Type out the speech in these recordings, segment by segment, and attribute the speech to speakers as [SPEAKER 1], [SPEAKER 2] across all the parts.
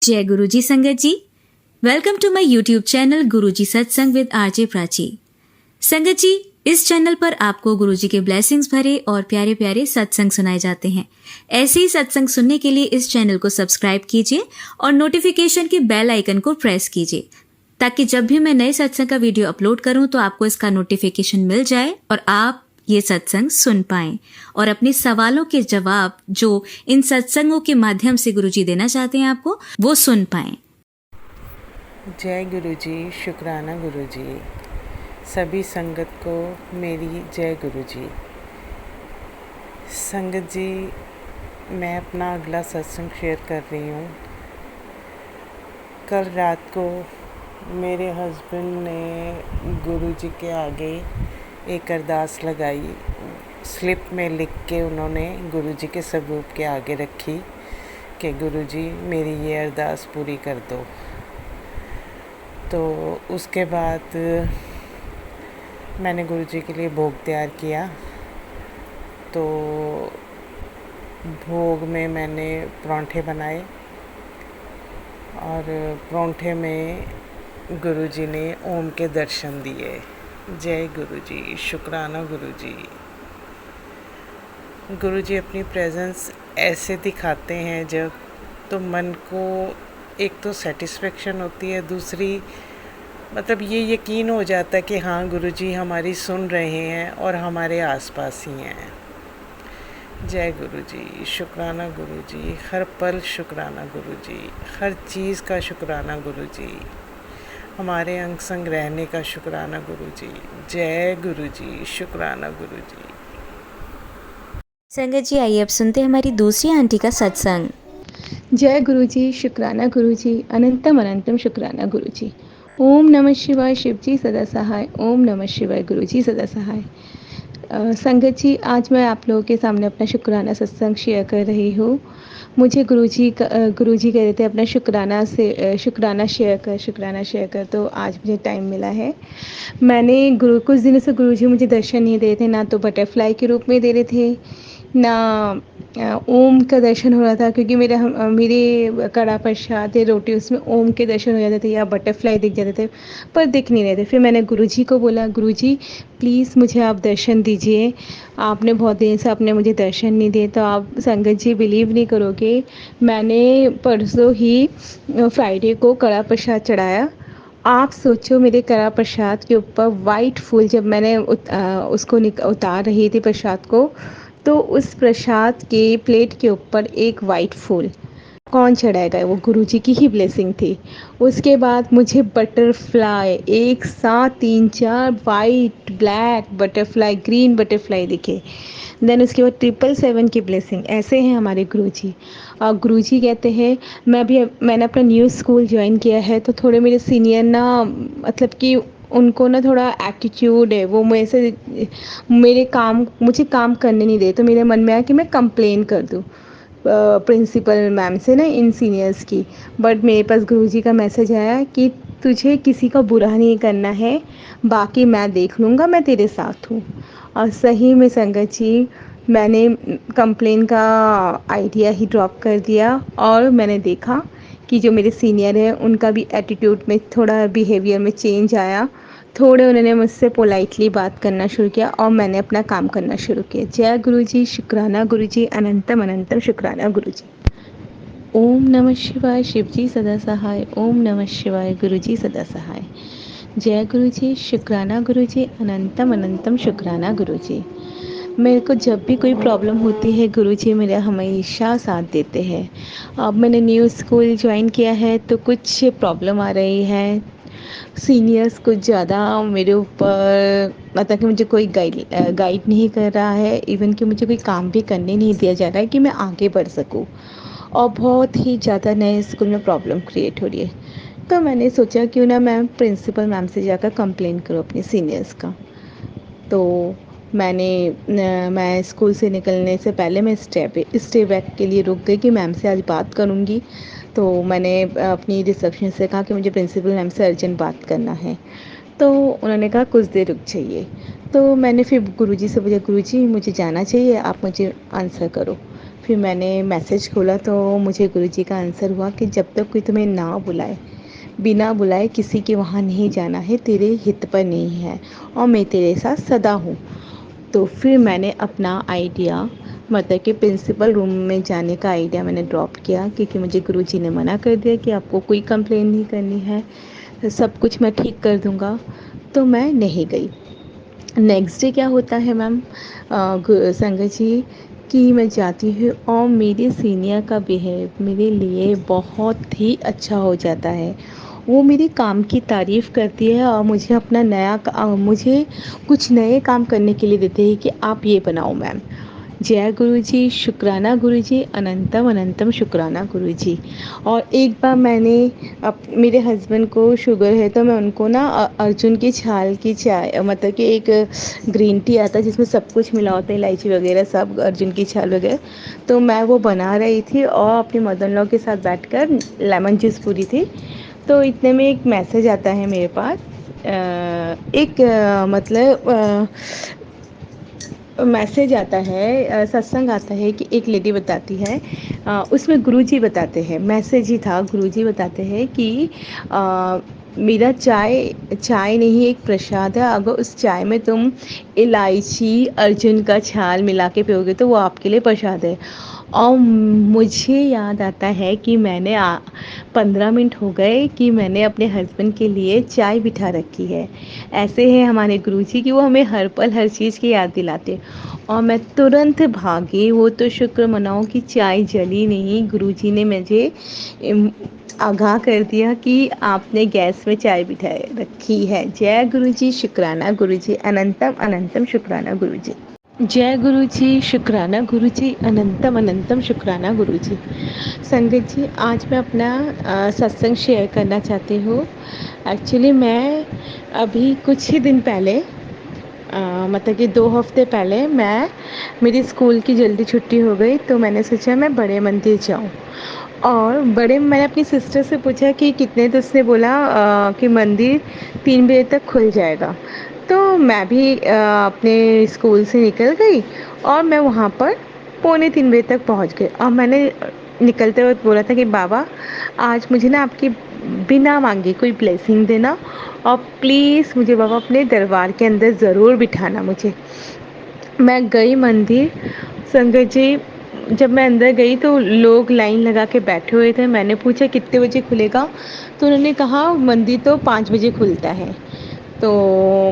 [SPEAKER 1] जय गुरुजी संगत जी, welcome to my YouTube channel Guruji Satsang with RJ Prachi. संगत जी, इस चैनल पर आपको गुरुजी के ब्लेसिंग्स भरे और प्यारे प्यारे सत्संग सुनाए जाते हैं। ऐसे ही सत्संग सुनने के लिए इस चैनल को सब्सक्राइब कीजिए और नोटिफिकेशन के बेल आइकन को प्रेस कीजिए, ताकि जब भी मैं नए सत्संग का वीडियो अपलोड करूं तो आपको इसका नोटिफिकेशन मिल जाए और आप ये सत्संग सुन पाएं और अपने सवालों के जवाब जो इन सत्संगों के माध्यम से गुरुजी देना चाहते हैं आपको, वो सुन पाएं।
[SPEAKER 2] जय गुरुजी, शुक्राना गुरुजी। सभी संगत को मेरी जय गुरुजी। संगत जी, मैं अपना अगला सत्संग शेयर कर रही हूँ। कल रात को मेरे हस्बैंड ने गुरुजी के आगे एक अरदास लगाई, स्लिप में लिख के उन्होंने गुरुजी के स्वरूप के आगे रखी कि गुरुजी मेरी ये अरदास पूरी कर दो। तो उसके बाद मैंने गुरुजी के लिए भोग तैयार किया। तो भोग में मैंने परांठे बनाए और परांठे में गुरुजी ने ओम के दर्शन दिए। जय गुरुजी, शुक्राना गुरुजी। गुरुजी अपनी प्रेजेंस ऐसे दिखाते हैं जब तो मन को एक तो सेटिस्फेक्शन होती है, दूसरी मतलब ये यकीन हो जाता है कि हाँ गुरुजी हमारी सुन रहे हैं और हमारे आसपास ही हैं। जय गुरुजी, शुक्राना गुरुजी, हर पल शुक्राना गुरुजी, हर चीज़ का शुक्राना गुरुजी, हमारे अंग संग रहने का शुक्राना गुरुजी। जय गुरुजी, शुक्राना गुरुजी।
[SPEAKER 1] संगत जी, आइए अब सुनते हैं हमारी दूसरी आंटी का सत्संग।
[SPEAKER 3] जय गुरुजी, शुक्राना गुरुजी, अनंतम अनंतम शुक्राना गुरुजी। ओम नमः शिवाय, शिवजी सदा सहाय। ओम नमः शिवाय, गुरुजी सदा सहाय। संगत जी, आज मैं आप लोगों के सामने अपना शुक्राना सत्संग शेयर कर रही हूँ। मुझे गुरुजी कह रहे थे अपना शुक्राना शेयर कर, तो आज मुझे टाइम मिला है। मैंने कुछ दिनों से गुरुजी मुझे दर्शन नहीं दे रहे थे, ना तो बटरफ्लाई के रूप में दे रहे थे, ना ओम का दर्शन हो रहा था, क्योंकि मेरे कड़ा प्रसाद या रोटी उसमें ओम के दर्शन हो जाते थे या बटरफ्लाई दिख जाते थे, पर दिख नहीं रहे थे। फिर मैंने गुरुजी को बोला, गुरुजी प्लीज़ मुझे आप दर्शन दीजिए, आपने बहुत दिन से आपने मुझे दर्शन नहीं दिए। तो आप संगत जी बिलीव नहीं करोगे, मैंने परसों ही फ्राइडे को कड़ा प्रसाद चढ़ाया। आप सोचो, मेरे कड़ा प्रसाद के ऊपर वाइट फूल, जब मैंने उसको उतार रही थी प्रसाद को, तो उस प्रसाद के प्लेट के ऊपर एक वाइट फूल। कौन चढ़ाएगा? वो गुरुजी की ही ब्लेसिंग थी। उसके बाद मुझे बटरफ्लाई एक साथ 3-4 white, black butterfly, green butterfly दिखे। देन उसके बाद 777 की ब्लेसिंग। ऐसे हैं हमारे गुरुजी। और गुरुजी कहते हैं, मैंने अपना न्यू स्कूल ज्वाइन किया है, तो थोड़े मेरे सीनियर ना, मतलब कि उनको ना थोड़ा एटीट्यूड है, वो मुझे काम करने नहीं दे। तो मेरे मन में आया कि मैं कंप्लेन कर दूँ प्रिंसिपल मैम से ना, इन सीनियर्स की। बट मेरे पास गुरुजी का मैसेज आया कि तुझे किसी का बुरा नहीं करना है, बाकी मैं देख लूँगा, मैं तेरे साथ हूँ। और सही में संगत जी, मैंने कंप्लेन का आइडिया ही ड्रॉप कर दिया और मैंने देखा कि जो मेरे सीनियर हैं उनका भी एटीट्यूड में, थोड़ा बिहेवियर में चेंज आया। थोड़े उन्होंने मुझसे पोलाइटली बात करना शुरू किया और मैंने अपना काम करना शुरू किया। जय गुरुजी, शुक्राना गुरुजी, अनंतम अनंतम शुक्राना गुरुजी। ओम नमः शिवाय, शिवजी सदा सहाय। ओम नमः शिवाय, गुरुजी सदा सहाय। जय गुरुजी, शुक्राना गुरुजी, अनंतम अनंतम शुक्राना गुरुजी। मेरे को जब भी कोई प्रॉब्लम होती है, गुरुजी मेरा हमेशा साथ देते हैं। अब मैंने न्यू स्कूल ज्वाइन किया है, तो कुछ प्रॉब्लम आ रही है। सीनियर्स कुछ ज़्यादा मेरे ऊपर, मतलब कि मुझे कोई गाइड नहीं कर रहा है, इवन कि मुझे कोई काम भी करने नहीं दिया जा रहा है कि मैं आगे बढ़ सकूं। और बहुत ही ज़्यादा नए स्कूल में प्रॉब्लम क्रिएट हो रही है। तो मैंने सोचा क्यों ना मैं प्रिंसिपल मैम से जाकर कंप्लेन करूं अपने सीनियर्स का। तो मैं स्कूल से निकलने से पहले मैं स्टे बैक के लिए रुक गई कि मैम से आज बात करूँगी। तो मैंने अपनी रिसेप्शन से कहा कि मुझे प्रिंसिपल मैम से अर्जेंट बात करना है। तो उन्होंने कहा कुछ देर रुक जाइए। तो मैंने फिर गुरुजी से पूछा, गुरुजी मुझे जाना चाहिए, आप मुझे आंसर करो। फिर मैंने मैसेज खोला तो मुझे गुरुजी का आंसर हुआ कि जब तक कोई तुम्हें ना बुलाए, बिना बुलाए किसी के वहाँ नहीं जाना है, तेरे हित पर नहीं है और मैं तेरे साथ सदा हूँ। तो फिर मैंने अपना आइडिया मतलब कि प्रिंसिपल रूम में जाने का आइडिया मैंने ड्रॉप किया, क्योंकि मुझे गुरुजी ने मना कर दिया कि आपको कोई कंप्लेन नहीं करनी है, सब कुछ मैं ठीक कर दूँगा। तो मैं नहीं गई। नेक्स्ट डे क्या होता है मैम, संगत जी, कि मैं जाती हूँ और मेरे सीनियर का बिहेव मेरे लिए बहुत ही अच्छा हो जाता है। वो मेरे काम की तारीफ़ करती है और मुझे अपना मुझे कुछ नए काम करने के लिए देते हैं कि आप ये बनाओ मैम। जय गुरु जी, शुक्राना गुरु जी, अनंतम अनंतम शुक्राना गुरु जी। और एक बार मैंने मेरे हस्बैंड को शुगर है तो मैं उनको ना अर्जुन की छाल की चाय, मतलब कि एक ग्रीन टी आता है जिसमें सब कुछ मिला होता है, इलायची वगैरह सब, अर्जुन की छाल वगैरह, तो मैं वो बना रही थी और अपने मदर इन लॉ के साथ बैठकर लेमन जूस पूरी थी। तो इतने में एक मैसेज आता है मेरे पास, मतलब मैसेज आता है, सत्संग आता है कि एक लेडी बताती है, उसमें गुरुजी बताते हैं, मैसेज ही था, गुरुजी बताते हैं कि मेरा चाय चाय नहीं एक प्रसाद है, अगर उस चाय में तुम इलायची अर्जुन का छाल मिला के पियोगे तो वो आपके लिए प्रसाद है। और मुझे याद आता है कि 15 मिनट हो गए कि मैंने अपने हस्बैंड के लिए चाय बिठा रखी है। ऐसे हैं हमारे गुरुजी कि वो हमें हर पल हर चीज़ की याद दिलाते हैं। और मैं तुरंत भागी, वो तो शुक्र मनाओ कि चाय जली नहीं, गुरुजी ने मुझे आगाह कर दिया कि आपने गैस में चाय बिठाए रखी है। जय गुरुजी, शुक्राना गुरुजी, अनंतम अनंतम शुक्राना गुरुजी। जय गुरु जी, शुक्राना गुरु जी, अनंतम अनंतम शुक्राना गुरु जी। संगत जी, आज मैं अपना सत्संग शेयर करना चाहती हूँ। एक्चुअली मैं अभी कुछ ही दिन पहले, मतलब कि 2 हफ्ते पहले, मेरी स्कूल की जल्दी छुट्टी हो गई तो मैंने सोचा मैं बड़े मंदिर जाऊँ। और मैंने अपनी सिस्टर से पूछा कि कितने, तो उसने बोला कि मंदिर 3 बजे तक खुल जाएगा। तो मैं भी अपने स्कूल से निकल गई और मैं वहाँ पर पौने 3 बजे तक पहुँच गई। और मैंने निकलते वक्त बोला था कि बाबा, आज मुझे ना आपकी बिना मांगे कोई ब्लेसिंग देना और प्लीज़ मुझे बाबा अपने दरबार के अंदर ज़रूर बिठाना मुझे। मैं गई मंदिर, संगत जी, जब मैं अंदर गई तो लोग लाइन लगा के बैठे हुए थे। मैंने पूछा कितने बजे खुलेगा, तो उन्होंने कहा मंदिर तो 5 बजे खुलता है। तो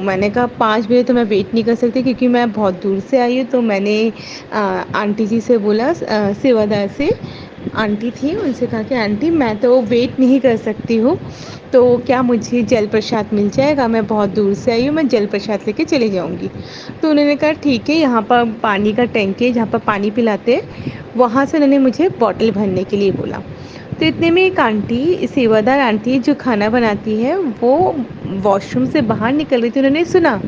[SPEAKER 3] मैंने कहा 5 बजे तो मैं वेट नहीं कर सकती, क्योंकि मैं बहुत दूर से आई हूँ। तो मैंने आंटी जी से बोला, सेवादार से आंटी थी, उनसे कहा कि आंटी मैं तो वेट नहीं कर सकती हूँ, तो क्या मुझे जल प्रसाद मिल जाएगा, मैं बहुत दूर से आई हूँ, मैं जल प्रसाद लेके चली जाऊँगी। तो उन्होंने कहा ठीक है, यहाँ पर पानी का टैंक है जहाँ पर पानी पिलाते हैं, वहाँ से उन्होंने मुझे बॉटल भरने के लिए बोला। तो इतने में एक आंटी, सेवादार आंटी जो खाना बनाती है, वो वॉशरूम से बाहर निकल रही थी, उन्होंने सुना,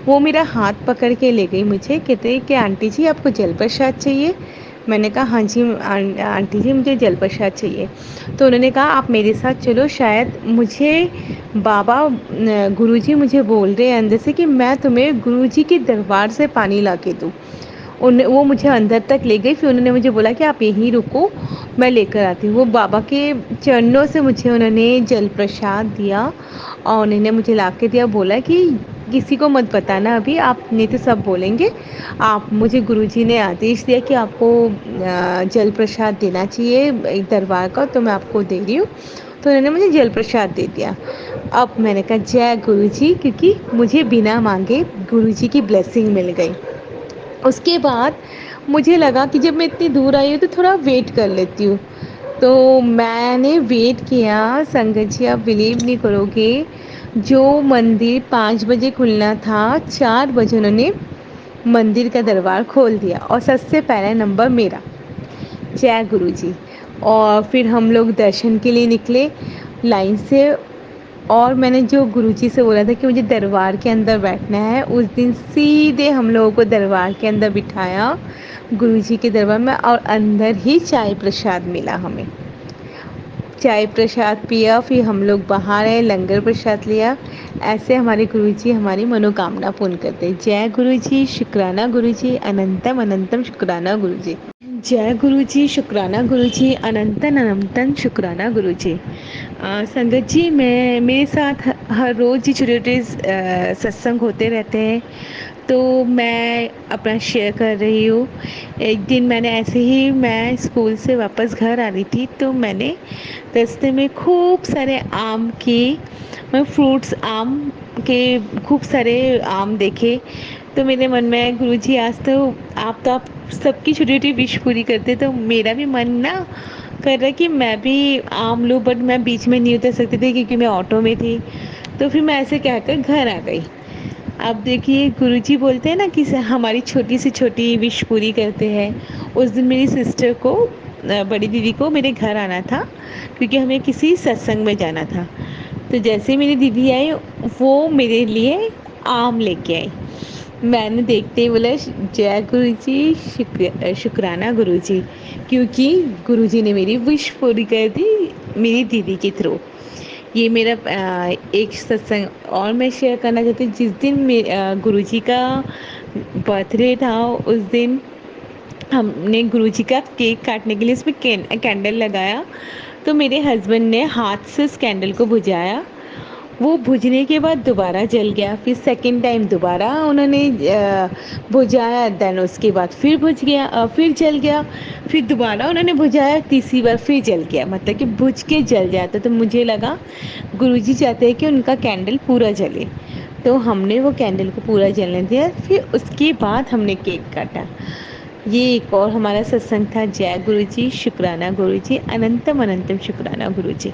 [SPEAKER 3] वो मेरा हाथ पकड़ के ले गई मुझे, कहते कि आंटी जी आपको जल प्रसाद चाहिए। मैंने कहा हाँ जी आंटी जी, मुझे जल प्रसाद चाहिए। तो उन्होंने कहा आप मेरे साथ चलो, शायद मुझे बाबा गुरुजी मुझे बोल रहे हैं अंदर से कि मैं तुम्हें गुरुजी के दरबार से पानी ला के दूँ। वो मुझे अंदर तक ले गई, फिर उन्होंने मुझे बोला कि आप यहीं रुको, मैं लेकर आती हूँ। वो बाबा के चरणों से मुझे उन्होंने जल प्रसाद दिया और उन्होंने मुझे ला के दिया, बोला कि किसी को मत बताना अभी, आप नहीं तो सब बोलेंगे। आप, मुझे गुरुजी ने आदेश दिया कि आपको जल प्रसाद देना चाहिए एक दरबार का, तो मैं आपको दे रही हूँ। तो उन्होंने मुझे जल प्रसाद दे दिया। अब मैंने कहा जय गुरुजी, क्योंकि मुझे बिना मांगे गुरुजी की ब्लेसिंग मिल गई। उसके बाद मुझे लगा कि जब मैं इतनी दूर आई हूँ तो थोड़ा वेट कर लेती हूँ। तो मैंने वेट किया, संगत जी आप बिलीव नहीं करोगे, जो मंदिर 5 बजे खुलना था, 4 बजे उन्होंने मंदिर का दरबार खोल दिया और सबसे पहला नंबर मेरा। जय गुरु जी। और फिर हम लोग दर्शन के लिए निकले लाइन से, और मैंने जो गुरुजी से बोला था कि मुझे दरबार के अंदर बैठना है, उस दिन सीधे हम लोगों को दरबार के अंदर बिठाया, गुरुजी के दरबार में, और अंदर ही चाय प्रसाद मिला हमें। चाय प्रसाद पिया, फिर हम लोग बाहर आए, लंगर प्रसाद लिया। ऐसे हमारे गुरुजी हमारी मनोकामना पूर्ण करते। जय गुरुजी, शुक्राना गुरुजी, अनंतम अनंतम शुक्राना गुरुजी। जय गुरु जी, शुक्राना गुरु जी, अनंतन अनंतन शुक्राना गुरु जी। संगत जी, मैं मेरे साथ हर रोज़ ही छोटे-छोटे सत्संग होते रहते हैं, तो मैं अपना शेयर कर रही हूँ। एक दिन मैंने ऐसे ही मैं स्कूल से वापस घर आ रही थी, तो मैंने रास्ते में खूब सारे आम के मैं फ्रूट्स आम के खूब सारे आम देखे। तो मेरे मन में गुरुजी आज तो आप सबकी छोटी-छोटी विश पूरी करते, तो मेरा भी मन ना कर रहा है कि मैं भी आम लूँ, बट मैं बीच में नहीं उतर सकती थी क्योंकि मैं ऑटो में थी। तो फिर मैं ऐसे कहकर घर आ गई। अब देखिए गुरुजी बोलते हैं ना कि हमारी छोटी से छोटी विश पूरी करते हैं। उस दिन मेरी सिस्टर को बड़ी दीदी को मेरे घर आना था क्योंकि हमें किसी सत्संग में जाना था। तो जैसे ही मेरी दीदी आई, वो मेरे लिए आम लेके आई। मैंने देखते ही बोला जय गुरु जी, शुक्राना गुरु जी, क्योंकि गुरु जी ने मेरी विश पूरी कर दी मेरी दीदी के थ्रू। ये मेरा एक सत्संग और मैं शेयर करना चाहती हूँ। जिस दिन गुरु जी का बर्थडे था, उस दिन हमने गुरुजी का केक काटने के लिए उसमें कैंडल लगाया। तो मेरे हस्बैंड ने हाथ से उस कैंडल को बुझाया। वो बुझने के बाद दोबारा जल गया। फिर सेकंड टाइम दोबारा उन्होंने बुझाया, देन उसके बाद फिर बुझ गया, फिर जल गया। फिर दोबारा उन्होंने बुझाया, तीसरी बार फिर जल गया, मतलब कि बुझ के जल जाता। तो मुझे लगा गुरुजी चाहते हैं कि उनका कैंडल पूरा जले। तो हमने वो कैंडल को पूरा जलने दिया। फिर उसके बाद हमने केक काटा। ये एक और हमारा सत्संग था। जय गुरु जी, शुक्राना गुरु जी, अनंतम अनंतम शुक्राना गुरु जी।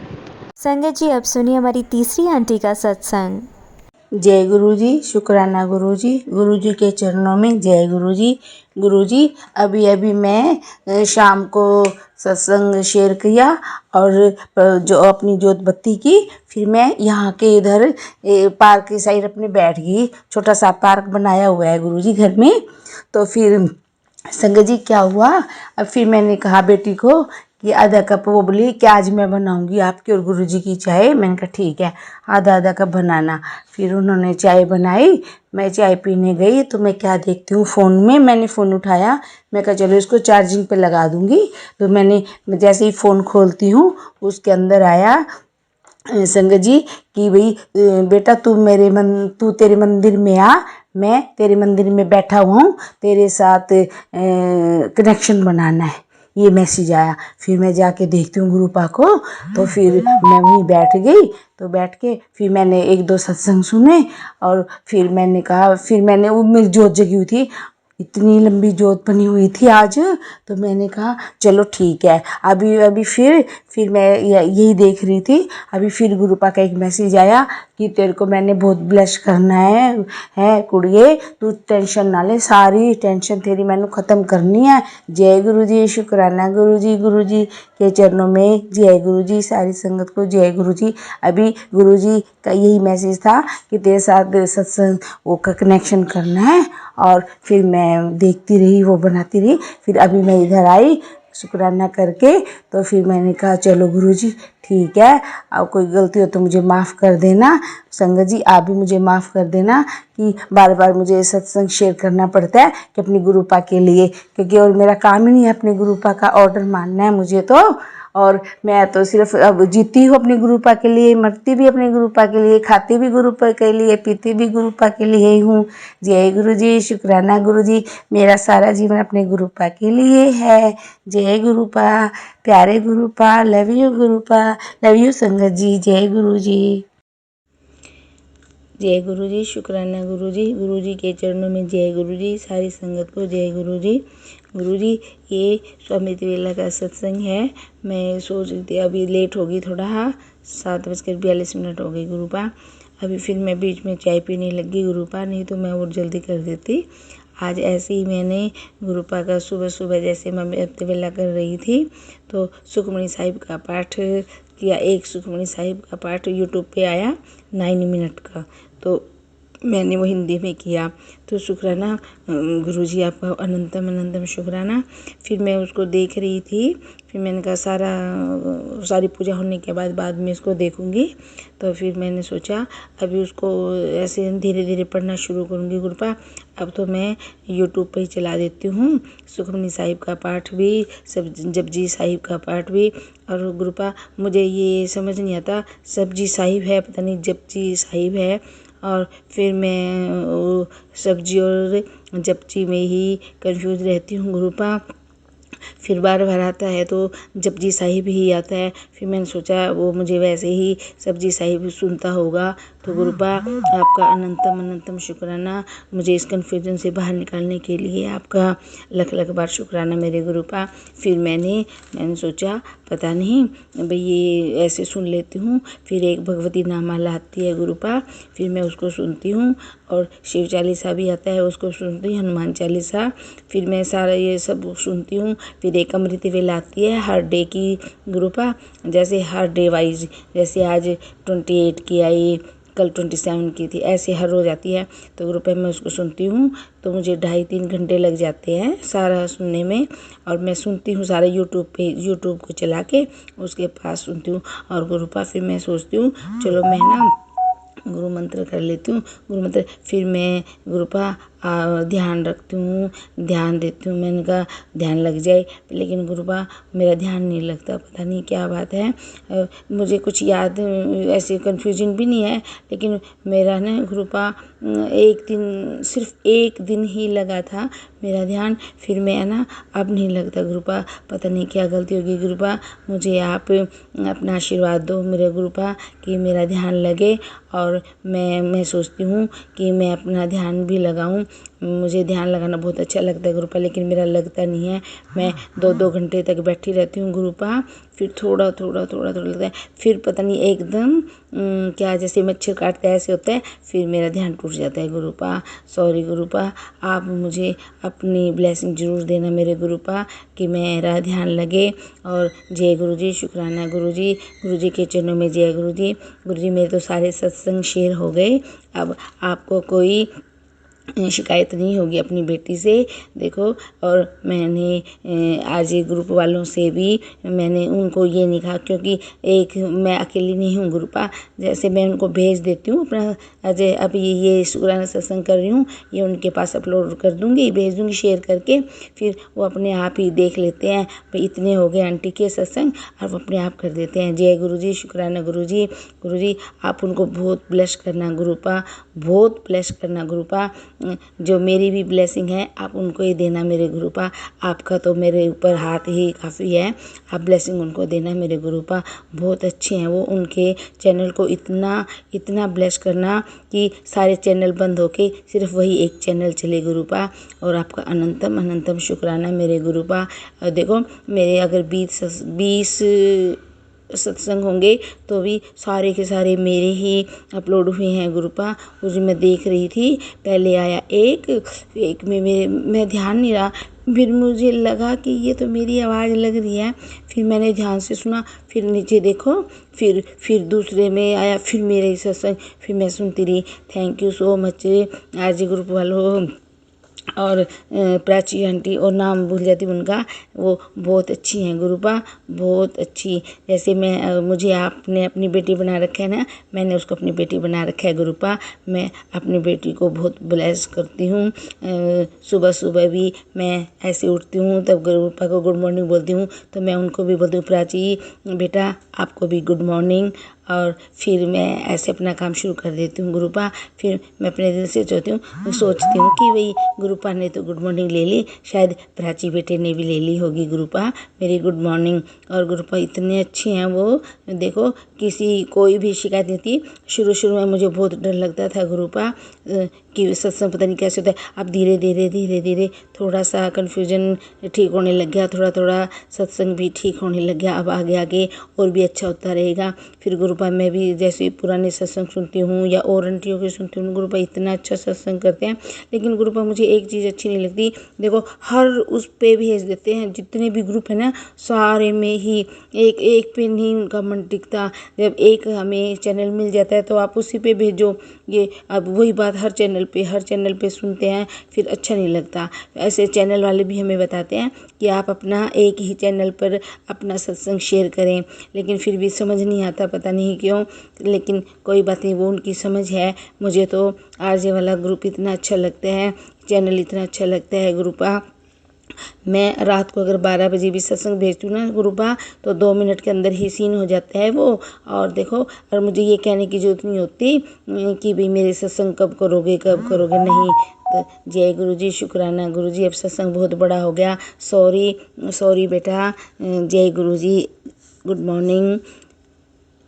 [SPEAKER 1] संगत जी, अब सुनिए हमारी तीसरी आंटी का सत्संग।
[SPEAKER 4] जय गुरु जी, शुक्राना गुरु जी, गुरु जी के चरणों में जय गुरु जी। गुरु जी, अभी अभी मैं शाम को सत्संग शेयर किया और जो अपनी जोत बत्ती की, फिर मैं यहाँ के इधर पार्क की साइड अपने बैठ गई। छोटा सा पार्क बनाया हुआ है गुरु जी घर में। तो फिर संगत जी क्या हुआ, अब फिर मैंने कहा बेटी को कि आधा कप, वो बोली कि आज मैं बनाऊंगी आपकी और गुरुजी की चाय। मैंने कहा ठीक है, आधा आधा कप बनाना। फिर उन्होंने चाय बनाई, मैं चाय पीने गई तो मैं क्या देखती हूँ फ़ोन में, मैंने फ़ोन उठाया, मैं कहा चलो इसको चार्जिंग पे लगा दूंगी। तो मैंने जैसे ही फ़ोन खोलती हूँ, उसके अंदर आया संगत जी कि भाई बेटा तू तेरे मंदिर में आ, मैं तेरे मंदिर में बैठा हुआ हूँ, तेरे साथ कनेक्शन बनाना है। ये मैसेज आया। फिर मैं जाके देखती हूँ गुरुपा को। तो फिर मैं वहीं बैठ गई। तो बैठ के फिर मैंने एक दो सत्संग सुने और फिर मैंने कहा, फिर मैंने वो मेरी जोत जगी हुई थी, इतनी लंबी जोत बनी हुई थी आज। तो मैंने कहा चलो ठीक है। अभी अभी फिर मैं यही देख रही थी। अभी फिर गुरुपा का एक मैसेज आया कि तेरे को मैंने बहुत ब्लेस करना है कुड़िए, तू टेंशन ना ले, सारी टेंशन तेरी मैंने ख़त्म करनी है। जय गुरु जी, शुक्राना गुरु जी के चरणों में जय गुरु जी, सारी संगत को जय गुरु जी। अभी गुरु जी का यही मैसेज था कि तेरे साथ सत्संग वो का कनेक्शन करना है। और फिर मैं देखती रही, वो बनाती रही। फिर अभी मैं इधर आई शुक्राना करके। तो फिर मैंने कहा चलो गुरुजी ठीक है, अब कोई गलती हो तो मुझे माफ़ कर देना। संगत जी आप भी मुझे माफ़ कर देना कि बार बार मुझे सत्संग शेयर करना पड़ता है कि अपनी गुरुपा के लिए, क्योंकि और मेरा काम ही नहीं है अपने गुरुपा का ऑर्डर मानना है मुझे तो। और मैं तो सिर्फ अब जीती हूँ अपने गुरुपा के लिए, मरती भी अपने गुरुपा के लिए, खाती भी गुरुपा के लिए, पीती भी गुरुपा के लिए ही हूँ। जय गुरु जी, शुक्राना गुरु जी, मेरा सारा जीवन अपने गुरुपा के लिए है। जय गुरुपा, प्यारे Gurupa, love you Gurupa, love you संगत जी। जय गुरु जी। जय गुरु जी, शुक्राना गुरु जी के चरणों में जय गुरु जी, सारी संगत को जय गुरु जी। गुरु जी ये स्वामी वेला का सत्संग है। मैं सोच रही थी अभी लेट होगी थोड़ा, हाँ 7:42 हो गई गुरुपा। अभी फिर मैं बीच में चाय पीने लगी गुरुपा, नहीं तो मैं और जल्दी कर देती। आज ऐसे ही मैंने गुरुपा का सुबह सुबह जैसे मम्मी वेला कर रही थी तो सुखमणी साहिब का पाठ किया। एक सुखमणी साहिब का पाठ यूट्यूब पे आया 9 मिनट का, तो मैंने वो हिंदी में किया। तो शुक्राना गुरुजी, आपका अनंतम अनंतम शुक्राना। फिर मैं उसको देख रही थी, फिर मैंने कहा सारी पूजा होने के बाद में इसको देखूंगी। तो फिर मैंने सोचा अभी उसको ऐसे धीरे धीरे पढ़ना शुरू करूंगी गुरुपा। अब तो मैं यूट्यूब पे ही चला देती हूँ, सुखमनी साहिब का पाठ भी, सब जपजी साहिब का पाठ भी। और गुरुपा मुझे ये समझ नहीं आता, सब्जी साहिब है पता नहीं जपजी साहिब है, और फिर मैं सब्जी और जपजी में ही कंफ्यूज रहती हूँ गुरुपा। फिर बार बार आता है तो जपजी साहिब ही आता है। फिर मैंने सोचा वो मुझे वैसे ही सब्जी साहिब सुनता होगा। तो गुरुपा आपका अनंतम अनंतम शुक्राना, मुझे इस कन्फ्यूजन से बाहर निकालने के लिए आपका लख लख बार शुक्राना मेरे गुरुपा। फिर मैंने सोचा पता नहीं भाई ये ऐसे सुन लेती हूँ। फिर एक भगवती नामाला आती है गुरुपा, फिर मैं उसको सुनती हूँ, और शिव चालीसा भी आता है उसको सुनती हूँ, हनुमान चालीसा। फिर मैं सारा ये सब सुनती हूँ। फिर एक अमृत वेला आती है हर डे की गुरुपा, जैसे हर डे वाइज, जैसे आज 28 की आई, कल 27 की थी, ऐसे हर रोज आती है। तो गुरुपा मैं उसको सुनती हूँ, तो मुझे 2.5-3 घंटे लग जाते हैं सारा सुनने में। और मैं सुनती हूँ सारा यूट्यूब को चला के उसके पास सुनती हूँ। और गुरुपा फिर मैं सोचती हूँ चलो मैं ना गुरु मंत्र कर लेती हूँ, गुरु मंत्र। फिर मैं गुरुपा ध्यान रखती हूँ, ध्यान देती हूँ। मैंने कहा ध्यान लग जाए, लेकिन गुरुपा मेरा ध्यान नहीं लगता, पता नहीं क्या बात है। मुझे कुछ याद ऐसे कन्फ्यूजन भी नहीं है, लेकिन मेरा ना गुरुपा एक दिन, सिर्फ एक दिन ही लगा था मेरा ध्यान। फिर मैं ना अब नहीं लगता गुरुपा, पता नहीं क्या गलती होगी गुरुपा। मुझे आप अपना आशीर्वाद दो मेरे गुरुपा कि मेरा ध्यान लगे। और मैं सोचती हूँ कि मैं अपना ध्यान भी लगाऊं। मुझे ध्यान लगाना बहुत अच्छा लगता है गुरुपा, लेकिन मेरा लगता नहीं है। मैं 2-2 घंटे तक बैठी रहती हूँ गुरुपा, फिर थोड़ा लगता है, फिर पता नहीं एकदम क्या जैसे मच्छर काटता है ऐसे होता है, फिर मेरा ध्यान टूट जाता है गुरुपा। सॉरी गुरुपा, आप मुझे अपनी ब्लेसिंग जरूर देना मेरे गुरुपा कि मेरा ध्यान लगे। और जय गुरुजी, शुक्राना गुरुजी, गुरुजी के चरणों में जय गुरुजी। गुरुजी मेरे तो सारे सत्संग शेयर हो गए, अब आपको कोई शिकायत नहीं होगी अपनी बेटी से, देखो। और मैंने आज ग्रुप वालों से भी मैंने उनको ये नहीं कहा, क्योंकि एक मैं अकेली नहीं हूँ गुरुपा, जैसे मैं उनको भेज देती हूँ अपना अजय अब ये शुक्राना सत्संग कर रही हूँ, ये उनके पास अपलोड कर दूँगी, भेज दूँगी शेयर करके। फिर वो अपने आप ही देख लेते हैं भाई इतने हो गए आंटी के सत्संग, और वो अपने आप कर देते हैं। जय गुरुजी, शुक्राना गुरुजी। गुरुजी आप उनको बहुत ब्लेस करना गुरुपा, बहुत ब्लेस करना गुरुपा। जो मेरी भी ब्लेसिंग है आप उनको ही देना मेरे गुरुपा, आपका तो मेरे ऊपर हाथ ही काफ़ी है, आप ब्लेसिंग उनको देना मेरे गुरुपा। बहुत अच्छे हैं वो, उनके चैनल को इतना ब्लेस करना कि सारे चैनल बंद होके सिर्फ वही एक चैनल चले गुरुपा। और आपका अनंतम अनंतम शुक्राना मेरे गुरुपा। देखो मेरे अगर 20 सत्संग होंगे तो भी सारे के सारे मेरे ही अपलोड हुए हैं गुरुपा। उस दिन मैं देख रही थी, पहले आया एक में मैं ध्यान नहीं रहा, फिर मुझे लगा कि ये तो मेरी आवाज़ लग रही है, फिर मैंने ध्यान से सुना, फिर नीचे देखो, फिर दूसरे में आया, फिर मेरे सत्संग, फिर मैं सुनती रही। Thank you so much RJ group वालों और प्राची आंटी, और नाम भूल जाती हूँ उनका, वो बहुत अच्छी हैं गुरुपा, बहुत अच्छी। जैसे मुझे आपने अपनी बेटी बना रखा है ना, मैंने उसको अपनी बेटी बना रखा है गुरुपा। मैं अपनी बेटी को बहुत ब्लेस करती हूँ। सुबह सुबह भी मैं ऐसे उठती हूँ तब गुरुपा को गुड मॉर्निंग बोलती हूँ, तो मैं उनको भी बोलती हूँ प्राची बेटा आपको भी गुड मॉर्निंग। और फिर मैं ऐसे अपना काम शुरू कर देती हूँ गुरुपा। फिर मैं अपने दिल से सोचती हूँ कि भाई गुरुपा ने तो गुड मॉर्निंग ले ली, शायद प्राची बेटे ने भी ले ली होगी गुरुपा मेरी गुड मॉर्निंग। और गुरुपा इतने अच्छे हैं वो, देखो कोई भी शिकायत नहीं थी। शुरू में मुझे बहुत डर लगता था गुरुपा कि सत्संग पता नहीं कैसे होता है। अब धीरे धीरे थोड़ा सा कन्फ्यूजन ठीक होने लग गया, थोड़ा सत्संग भी ठीक होने लग गया। अब आगे और भी अच्छा होता रहेगा। फिर गुरुपा गुरुपा मैं भी जैसे पुराने सत्संग सुनती हूँ या और आंटियों के सुनती हूँ, गुरुपा इतना अच्छा सत्संग करते हैं। लेकिन गुरुपा मुझे एक चीज़ अच्छी नहीं लगती, देखो हर उस पे भेज देते हैं, जितने भी ग्रुप है ना सारे में ही एक एक पे नहीं उनका मन टिकता। जब एक हमें चैनल मिल जाता है तो आप उसी पे भेजो। ये अब वही बात हर चैनल पे सुनते हैं, फिर अच्छा नहीं लगता। ऐसे चैनल वाले भी हमें बताते हैं कि आप अपना एक ही चैनल पर अपना सत्संग शेयर करें, लेकिन फिर भी समझ नहीं आता, पता नहीं क्यों। लेकिन कोई बात नहीं, वो उनकी समझ है। मुझे तो आरजे वाला ग्रुप इतना अच्छा लगता है, चैनल इतना अच्छा लगता है गुरुपा। मैं रात को अगर 12 बजे भी सत्संग भेजती हूँ ना गुरुपा, तो 2 मिनट के अंदर ही सीन हो जाता है वो। और देखो, और मुझे ये कहने की जरूरत नहीं होती कि भाई मेरे सत्संग कब करोगे नहीं। तो जय गुरु जी, शुक्राना गुरु जी। अब सत्संग बहुत बड़ा हो गया, सॉरी बेटा। जय गुरु जी, गुड मॉर्निंग।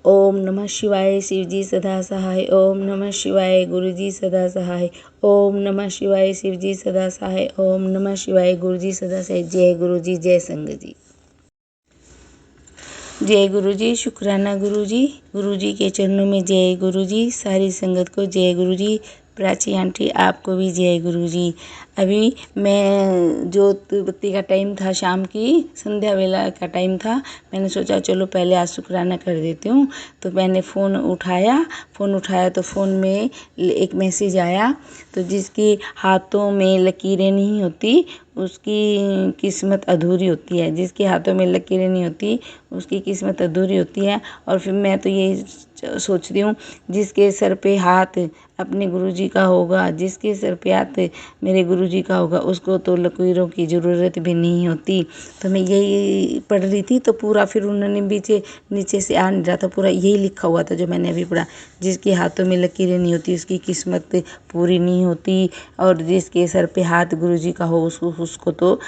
[SPEAKER 4] ओम नमः शिवाय, शिव जी सदा सहाय। ओम नमः शिवाय, गुरु जी सदा सहाय। ओम नमः शिवाय, शिव जी सदा सहाय। ओम नमः शिवाय, गुरु जी सदा सहाय। जय गुरु जी, जय संगत जी। जय गुरु जी, शुक्राना गुरु जी। गुरु जी के चरणों में जय गुरु जी। सारी संगत को जय गुरु जी। प्राची आंटी आपको भी जय गुरु जी। अभी मैं जोत बत्ती का टाइम था, शाम की संध्या वेला का टाइम था। मैंने सोचा चलो पहले आज शुक्राना कर देती हूँ। तो मैंने फ़ोन उठाया तो फ़ोन में एक मैसेज आया। तो जिसके हाथों में लकीरें नहीं होती उसकी किस्मत अधूरी होती है। जिसके हाथों में लकीरें नहीं होती उसकी किस्मत अधूरी होती है। और फिर मैं तो ये सोचती हूँ, जिसके सर पे हाथ अपने गुरुजी का होगा, जिसके सर पे हाथ मेरे गुरुजी का होगा, उसको तो लकीरों की ज़रूरत भी नहीं होती। तो मैं यही पढ़ रही थी, तो पूरा फिर उन्होंने नीचे से आ नहीं रहा था, पूरा यही लिखा हुआ था जो मैंने अभी पढ़ा। जिसके हाथों में लकीरें नहीं होती उसकी किस्मत पूरी नहीं होती, और जिसके सर पे हाथ गुरुजी का हो उसको तो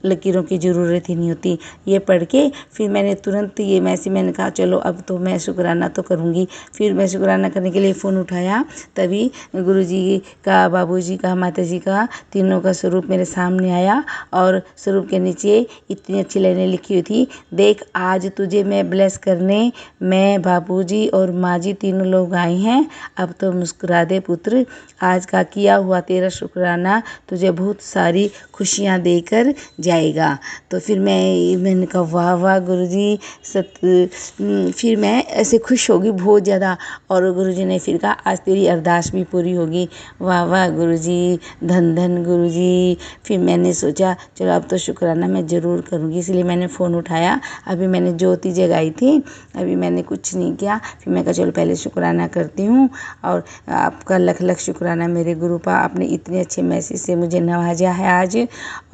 [SPEAKER 4] लकीरों की ज़रूरत ही नहीं होती। ये पढ़ के फिर मैंने तुरंत ये मैंने कहा चलो अब तो मैं शुक्राना तो करूँगी। फिर मैं शुक्राना करने के लिए फ़ोन उठाया, तभी गुरुजी का, बाबूजी का, माताजी का, तीनों का स्वरूप मेरे सामने आया। और स्वरूप के नीचे इतनी अच्छी लाइनें लिखी हुई थी, देख आज तुझे मैं ब्लेस करने मैं, बाबूजी और माँ जी तीनों लोग आए हैं। अब तो मुस्कुरा दे पुत्र, आज का किया हुआ तेरा शुक्राना तुझे बहुत सारी खुशियाँ देकर जाएगा। तो फिर मैंने कहा वाह वाह गुरुजी, फिर मैं ऐसे खुश होगी बहुत ज़्यादा। और गुरुजी ने फिर कहा आज तेरी अरदास भी पूरी होगी। वाह वाह गुरुजी, धन धन गुरुजी। फिर मैंने सोचा चलो अब तो शुक्राना मैं ज़रूर करूँगी, इसलिए मैंने फ़ोन उठाया। अभी मैंने ज्योति जगाई थी, अभी मैंने कुछ नहीं किया। फिर मैं कहा चलो पहले शुक्राना करती हूँ। और आपका लख लख शुक्राना मेरे गुरुपा, आपने इतने अच्छे मैसेज से मुझे नवाजा है आज।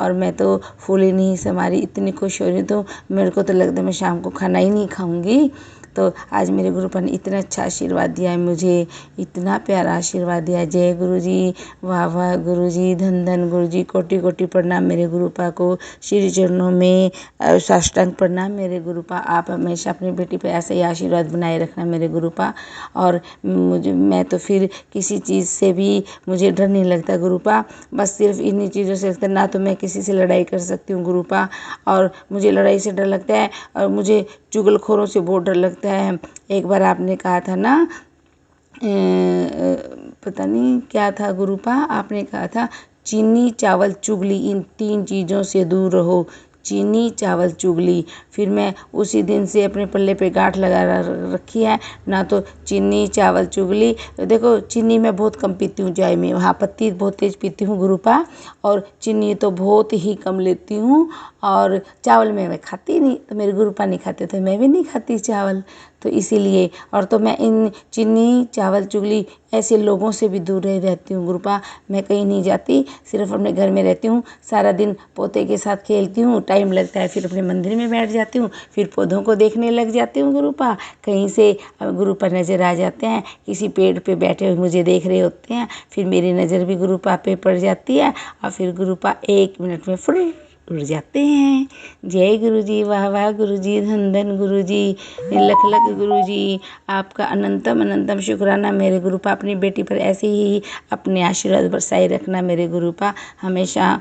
[SPEAKER 4] और मैं तो फूल ही नहीं समा रही, इतनी खुश हो रही। तो मेरे को तो लगता है मैं शाम को खाना ही नहीं खाऊंगी। तो आज मेरे गुरुपा ने इतना अच्छा आशीर्वाद दिया है मुझे, इतना प्यारा आशीर्वाद दिया। जय गुरुजी, वाह वाह गुरुजी, धन धन गुरुजी। कोटि कोटि प्रणाम मेरे गुरुपा को, श्री चरणों में साष्टांग प्रणाम मेरे गुरुपा। आप हमेशा अपनी बेटी पे ऐसे ही आशीर्वाद बनाए रखना मेरे गुरुपा। और मैं तो फिर किसी चीज़ से भी मुझे डर नहीं लगता गुरुपा, बस सिर्फ इन्हीं चीज़ों से लगता है। ना तो मैं किसी से लड़ाई कर सकती हूँ गुरुपा, और मुझे लड़ाई से डर लगता है, और मुझे चुगलखोरों से बहुत डर लगता है। एक बार आपने कहा था ना, पता नहीं क्या था गुरुपा, आपने कहा था चीनी चावल चुगली इन 3 चीज़ों से दूर रहो। चीनी चावल चुगली। फिर मैं उसी दिन से अपने पल्ले पे गांठ लगा रखी है, ना तो चीनी चावल चुगली। देखो चीनी मैं बहुत कम पीती हूँ चाय में, हाँ पत्ती बहुत तेज़ पीती हूँ गुरुपा, और चीनी तो बहुत ही कम लेती हूँ। और चावल में मैं खाती नहीं, तो मेरे गुरुपा नहीं खाते तो मैं भी नहीं खाती चावल, तो इसीलिए। और तो मैं इन चीनी चावल चुगली ऐसे लोगों से भी दूर रहती हूँ गुरुपा। मैं कहीं नहीं जाती, सिर्फ अपने घर में रहती हूँ। सारा दिन पोते के साथ खेलती हूँ, टाइम लगता है, फिर अपने मंदिर में बैठ जाती हूँ, फिर पौधों को देखने लग जाती हूँ गुरुपा। कहीं से गुरुपा नज़र आ जाते हैं, किसी पेड़ पे बैठे हुए मुझे देख रहे होते हैं, फिर मेरी नज़र भी गुरुपा पे पड़ जाती है, और फिर गुरुपा 1 मिनट में फुर उड़ जाते हैं। जय गुरु जी, वाह वाह गुरु जी, धन धन गुरु जी, लख लख गुरु जी, आपका अनंतम अनंतम शुक्राना मेरे गुरुपा। अपनी बेटी पर ऐसे ही अपने आशीर्वाद बरसाए रखना मेरे गुरुपा। हमेशा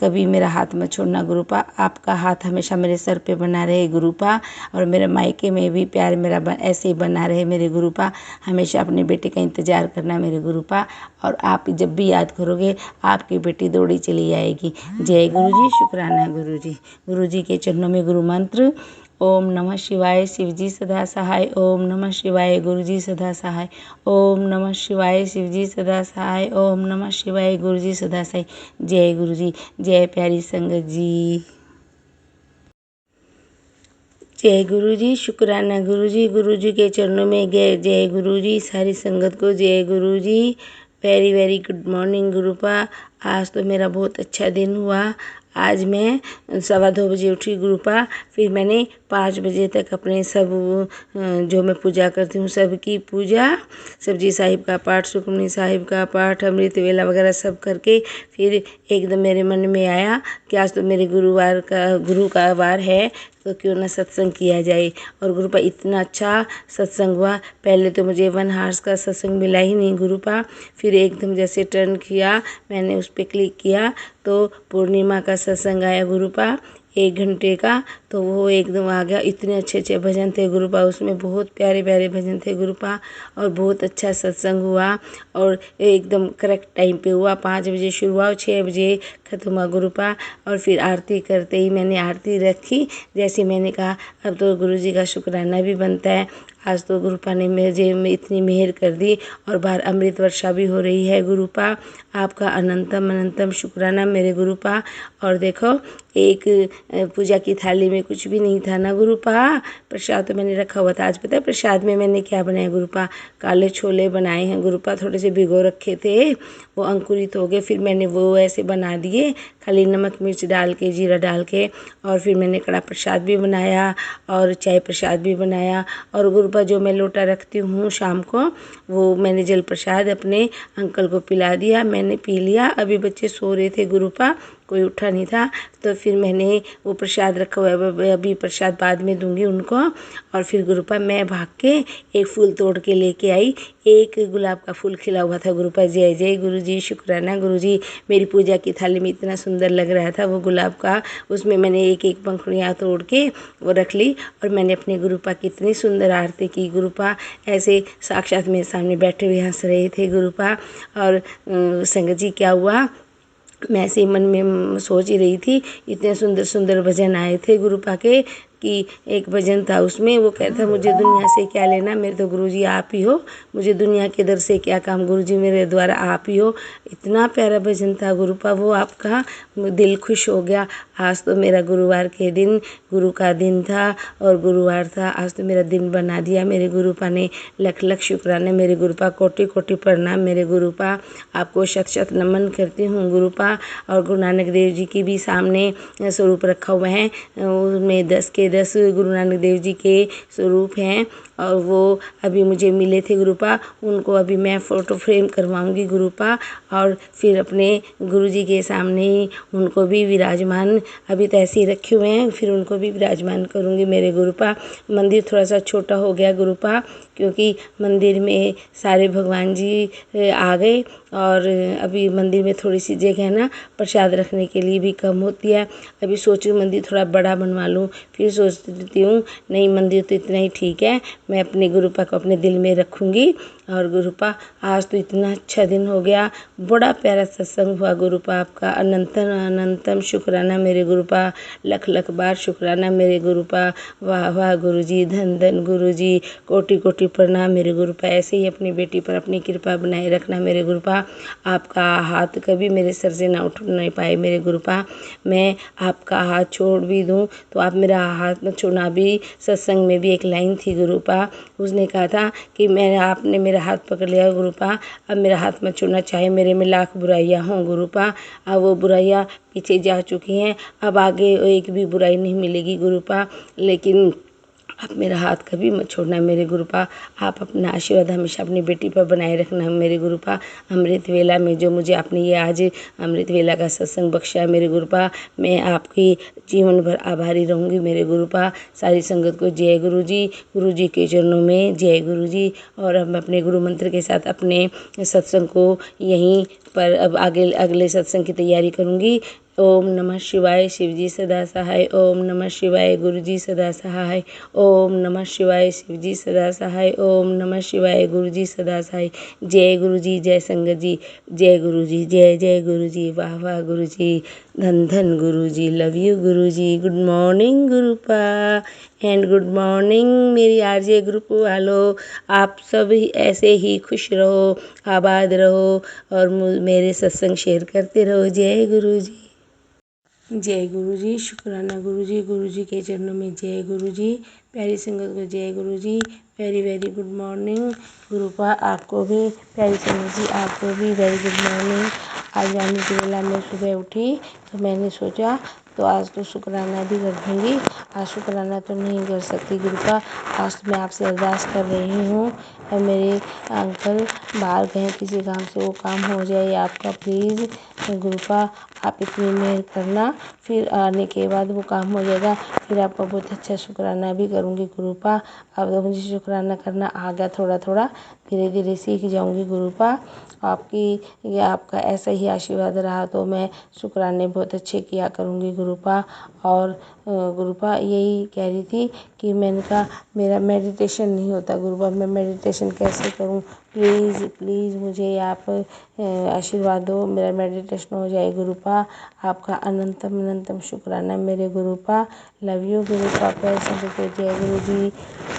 [SPEAKER 4] कभी मेरा हाथ मत छोड़ना गुरुपा। आपका हाथ हमेशा मेरे सर पे बना रहे गुरुपा, और मेरे मायके में भी प्यार मेरा ऐसे ही बना रहे मेरे गुरुपा। हमेशा अपनी बेटी का इंतजार करना मेरे गुरुपा, और आप जब भी याद करोगे आपकी बेटी दौड़ी चली आएगी। जय गुरु जी, शुक्राना गुरु जी। गुरु जी के चरणों में गुरु मंत्र, ओम नमः शिवाय, शिव जी सदा सहाय। ओम नमः शिवाय, गुरु जी सदा सहाय। ओम नमः शिवाय, शिव जी सदा सहाय। ओम नमः शिवाय, गुरु जी सदा सहाय। जय गुरु जी, जय प्यारी संगत जी। जय गुरु जी, शुक्राना गुरु जी के चरणों में गए। जय गुरु जी, सारी संगत को जय गुरु जी। Very very good morning गुरुपा। आज तो मेरा बहुत अच्छा दिन हुआ। आज मैं 2:15 बजे उठी गुरुपा। फिर मैंने 5 बजे तक अपने सब जो मैं पूजा करती हूँ सब की पूजा, सब्जी साहिब का पाठ, सुखमनी साहिब का पाठ, अमृत वेला वगैरह सब करके फिर एकदम मेरे मन में आया कि आज तो मेरे गुरु का वार है, तो क्यों ना सत्संग किया जाए। और गुरुपा इतना अच्छा सत्संग हुआ। पहले तो मुझे 1 हार्स का सत्संग मिला ही नहीं गुरुपा। फिर एकदम जैसे टर्न किया मैंने उस पर क्लिक किया तो पूर्णिमा का सत्संग आया गुरुपा, 1 घंटे का। तो वो एकदम आ गया। इतने अच्छे अच्छे भजन थे गुरुपा, उसमें बहुत प्यारे प्यारे भजन थे गुरुपा, और बहुत अच्छा सत्संग हुआ। और एकदम करेक्ट टाइम पे हुआ। 5 बजे शुरू हुआ और 6 बजे खत्म हुआ गुरुपा। और फिर आरती करते ही मैंने आरती रखी। जैसे मैंने कहा अब तो गुरु जी का शुक्राना भी बनता है। आज तो गुरुपा ने मुझे में इतनी मेहर कर दी, और बाहर अमृत वर्षा भी हो रही है गुरुपा। आपका अनंतम अनंतम शुक्राना मेरे गुरुपा। और देखो एक पूजा की थाली में कुछ भी नहीं था ना गुरुपा। प्रसाद तो मैंने रखा हुआ था। आज पता है प्रसाद में मैंने क्या बनाया गुरुपा? काले छोले बनाए हैं गुरुपा। थोड़े से भिगो रखे थे, वो अंकुरित हो गए, फिर मैंने वो ऐसे बना दिए, खाली नमक मिर्च डाल के, जीरा डाल के। और फिर मैंने कड़ा प्रसाद भी बनाया और चाय प्रसाद भी बनाया। और गुरुपा जो मैं लोटा रखती हूँ शाम को, वो मैंने जल प्रसाद अपने अंकल को पिला दिया, मैंने पी लिया। अभी बच्चे सो रहे थे गुरुपा, कोई उठा नहीं था, तो फिर मैंने वो प्रसाद रखा हुआ है, अभी प्रसाद बाद में दूंगी उनको। और फिर गुरुपा मैं भाग के एक फूल तोड़ के लेके आई। एक गुलाब का फूल खिला हुआ था गुरुपा। जय जय गुरु जी, शुक्राना गुरु जी। मेरी पूजा की थाली में इतना सुंदर लग रहा था वो गुलाब का, उसमें मैंने एक एक पंखुड़ियाँ तोड़ के वो रख ली। और मैंने अपने गुरुपा की इतनी सुंदर आरती की गुरुपा, ऐसे साक्षात मेरे सामने बैठे हुए हंस रहे थे गुरुपा। और संगत जी क्या हुआ, मैं ऐसे ही मन में सोच ही रही थी, इतने सुंदर सुंदर भजन आए थे गुरुपा के कि एक भजन था उसमें वो कहता मुझे दुनिया से क्या लेना, मेरे तो गुरुजी आप ही हो, मुझे दुनिया के दर से क्या काम, गुरुजी मेरे द्वारा आप ही हो। इतना प्यारा भजन था गुरुपा वो आपका, दिल खुश हो गया। आज तो मेरा गुरुवार के दिन गुरु का दिन था और गुरुवार था, आज तो मेरा दिन बना दिया मेरे गुरुपा ने। लख लख शुक्राने मेरे गुरुपा, कोटि कोटि प्रणाम मेरे गुरुपा। आपको शत शत नमन करती हूँ गुरुपा। और गुरु नानक देव जी की भी सामने स्वरूप रखा हुआ है, उसमें 10 के 10 गुरु नानक देव जी के स्वरूप हैं। और वो अभी मुझे मिले थे गुरुपा, उनको अभी मैं फ़ोटो फ्रेम करवाऊंगी गुरुपा। और फिर अपने गुरुजी के सामने ही उनको भी विराजमान, अभी तो ऐसे ही रखे हुए हैं, फिर उनको भी विराजमान करूंगी मेरे गुरुपा। मंदिर थोड़ा सा छोटा हो गया गुरुपा, क्योंकि मंदिर में सारे भगवान जी आ गए, और अभी मंदिर में थोड़ी सी जगह ना प्रसाद रखने के लिए भी कम होती है। अभी सोच रही मंदिर थोड़ा बड़ा बनवा लूँ, फिर सोचती हूँ नहीं मंदिर तो इतना ही ठीक है, मैं अपने गुरुपा को अपने दिल में रखूँगी। और गुरुपा आज तो इतना अच्छा दिन हो गया, बड़ा प्यारा सत्संग हुआ गुरुपा आपका। अनंतम अनंतम शुक्राना मेरे गुरुपा, लख लख बार शुक्राना मेरे गुरुपा। वाह वाह गुरुजी, धन धन गुरुजी, कोटि कोटि प्रणाम मेरे गुरुपा। ऐसे ही अपनी बेटी पर अपनी कृपा बनाए रखना मेरे गुरुपा। आपका हाथ कभी मेरे सर से ना उठ नहीं पाए मेरे गुरुपा। मैं आपका हाथ छोड़ भी दूँ तो आप मेरा हाथ मत छोड़ना। भी सत्संग में भी एक लाइन थी गुरुपा, उसने कहा था कि आपने मेरा हाथ पकड़ लिया गुरुपा, अब मेरा हाथ मत छोड़ना, चाहे मेरे में लाख बुराइयाँ हों गुरुपा। अब वो बुराइयाँ पीछे जा चुकी हैं, अब आगे एक भी बुराई नहीं मिलेगी गुरुपा। लेकिन आप मेरा हाथ कभी मत छोड़ना मेरे गुरुपा। आप अपना आशीर्वाद हमेशा अपनी बेटी पर बनाए रखना मेरे गुरुपा। अमृत वेला में जो मुझे आपने ये आज अमृत वेला का सत्संग बख्शा है मेरे गुरुपा, मैं आपकी जीवन भर आभारी रहूँगी मेरे गुरुपा। सारी संगत को जय गुरु जी के चरणों में जय गुरु जी। और हम अपने गुरु मंत्र के साथ अपने सत्संग को यहीं पर अब आगे अगले सत्संग की तैयारी करूँगी। ओम नमः शिवाय, शिवजी सदा सहाय। ओम नमः शिवाय, गुरुजी सदा सहाय। ओम नमः शिवाय, शिवजी सदा सहाय। ओम नमः शिवाय, गुरुजी सदा सहाय। जय गुरु जी, जय संगत जी, जय गुरु जी, जय जय गुरु जी, वाह वाह गुरु जी, धन धन गुरु जी, love you Guru ji. Good morning Gurupa and good morning मेरी आरजे ग्रुप वालों। आप सब ऐसे ही खुश रहो, आबाद रहो और मेरे सत्संग शेयर करते रहो। जय गुरु जी, जय गुरु जी, शुक्राना गुरु जी के चरणों में जय गुरु जी। प्यारी संगत को जय गुरु जी। वेरी वेरी गुड मॉर्निंग गुरुपा, आपको भी प्यारी संगत जी, आपको भी वेरी गुड मॉर्निंग। आज जाने की बेला में सुबह उठी तो मैंने सोचा तो आज तो शुक्राना भी कर दूँगी। आज शुक्राना तो नहीं कर सकती गुरुपा, आज तो मैं आपसे अरदास कर रही हूँ और मेरे अंकल बाहर गए किसी काम से, वो काम हो जाए आपका प्लीज़ गुरुपा। आप इतनी मेहर करना, फिर आने के बाद वो काम हो जाएगा, फिर आपका बहुत अच्छा शुक्राना भी करूँगी गुरुपा। अब तो मुझे शुक्राना करना आ गया थोड़ा थोड़ा, धीरे धीरे सीख जाऊँगी गुरुपा। आपकी या आपका ऐसा ही आशीर्वाद रहा तो मैं शुक्राने बहुत अच्छे किया करूँगी गुरुपा। और गुरुपा यही कह रही थी कि मैंने कहा मेरा मेडिटेशन नहीं होता गुरुपा, मैं मेडिटेशन कैसे करूँ, प्लीज़ प्लीज़ मुझे आप आशीर्वाद दो, मेरा मेडिटेशन हो जाए गुरुपा। आपका अनंतम अनंतम शुक्राना मेरे गुरुपा। Love you गुरुपा। प्यारे संगत को जय गुरु जी,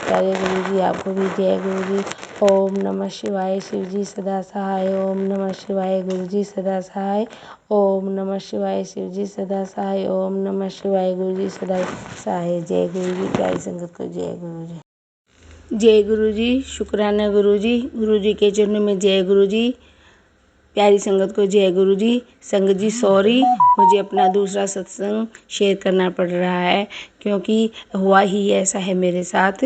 [SPEAKER 4] प्यारे गुरु जी आपको भी जय गुरु जी। ओम नमः शिवाय, शिवजी सदा सहाय। ओम नमः शिवाय, गुरुजी सदा सहाय। ओम नमः शिवाय, शिवजी सदा सहाय। ओम नमः शिवाय, गुरुजी सदा सहाय। जय गुरु जी, प्यारी संगत को जय गुरु जी, जय गुरु जी, शुक्राना गुरु जी के चरणों में जय गुरु जी। प्यारी संगत को जय गुरु जी। संगत जी सॉरी, मुझे अपना दूसरा सत्संग शेयर करना पड़ रहा है क्योंकि हुआ ही ऐसा है मेरे साथ।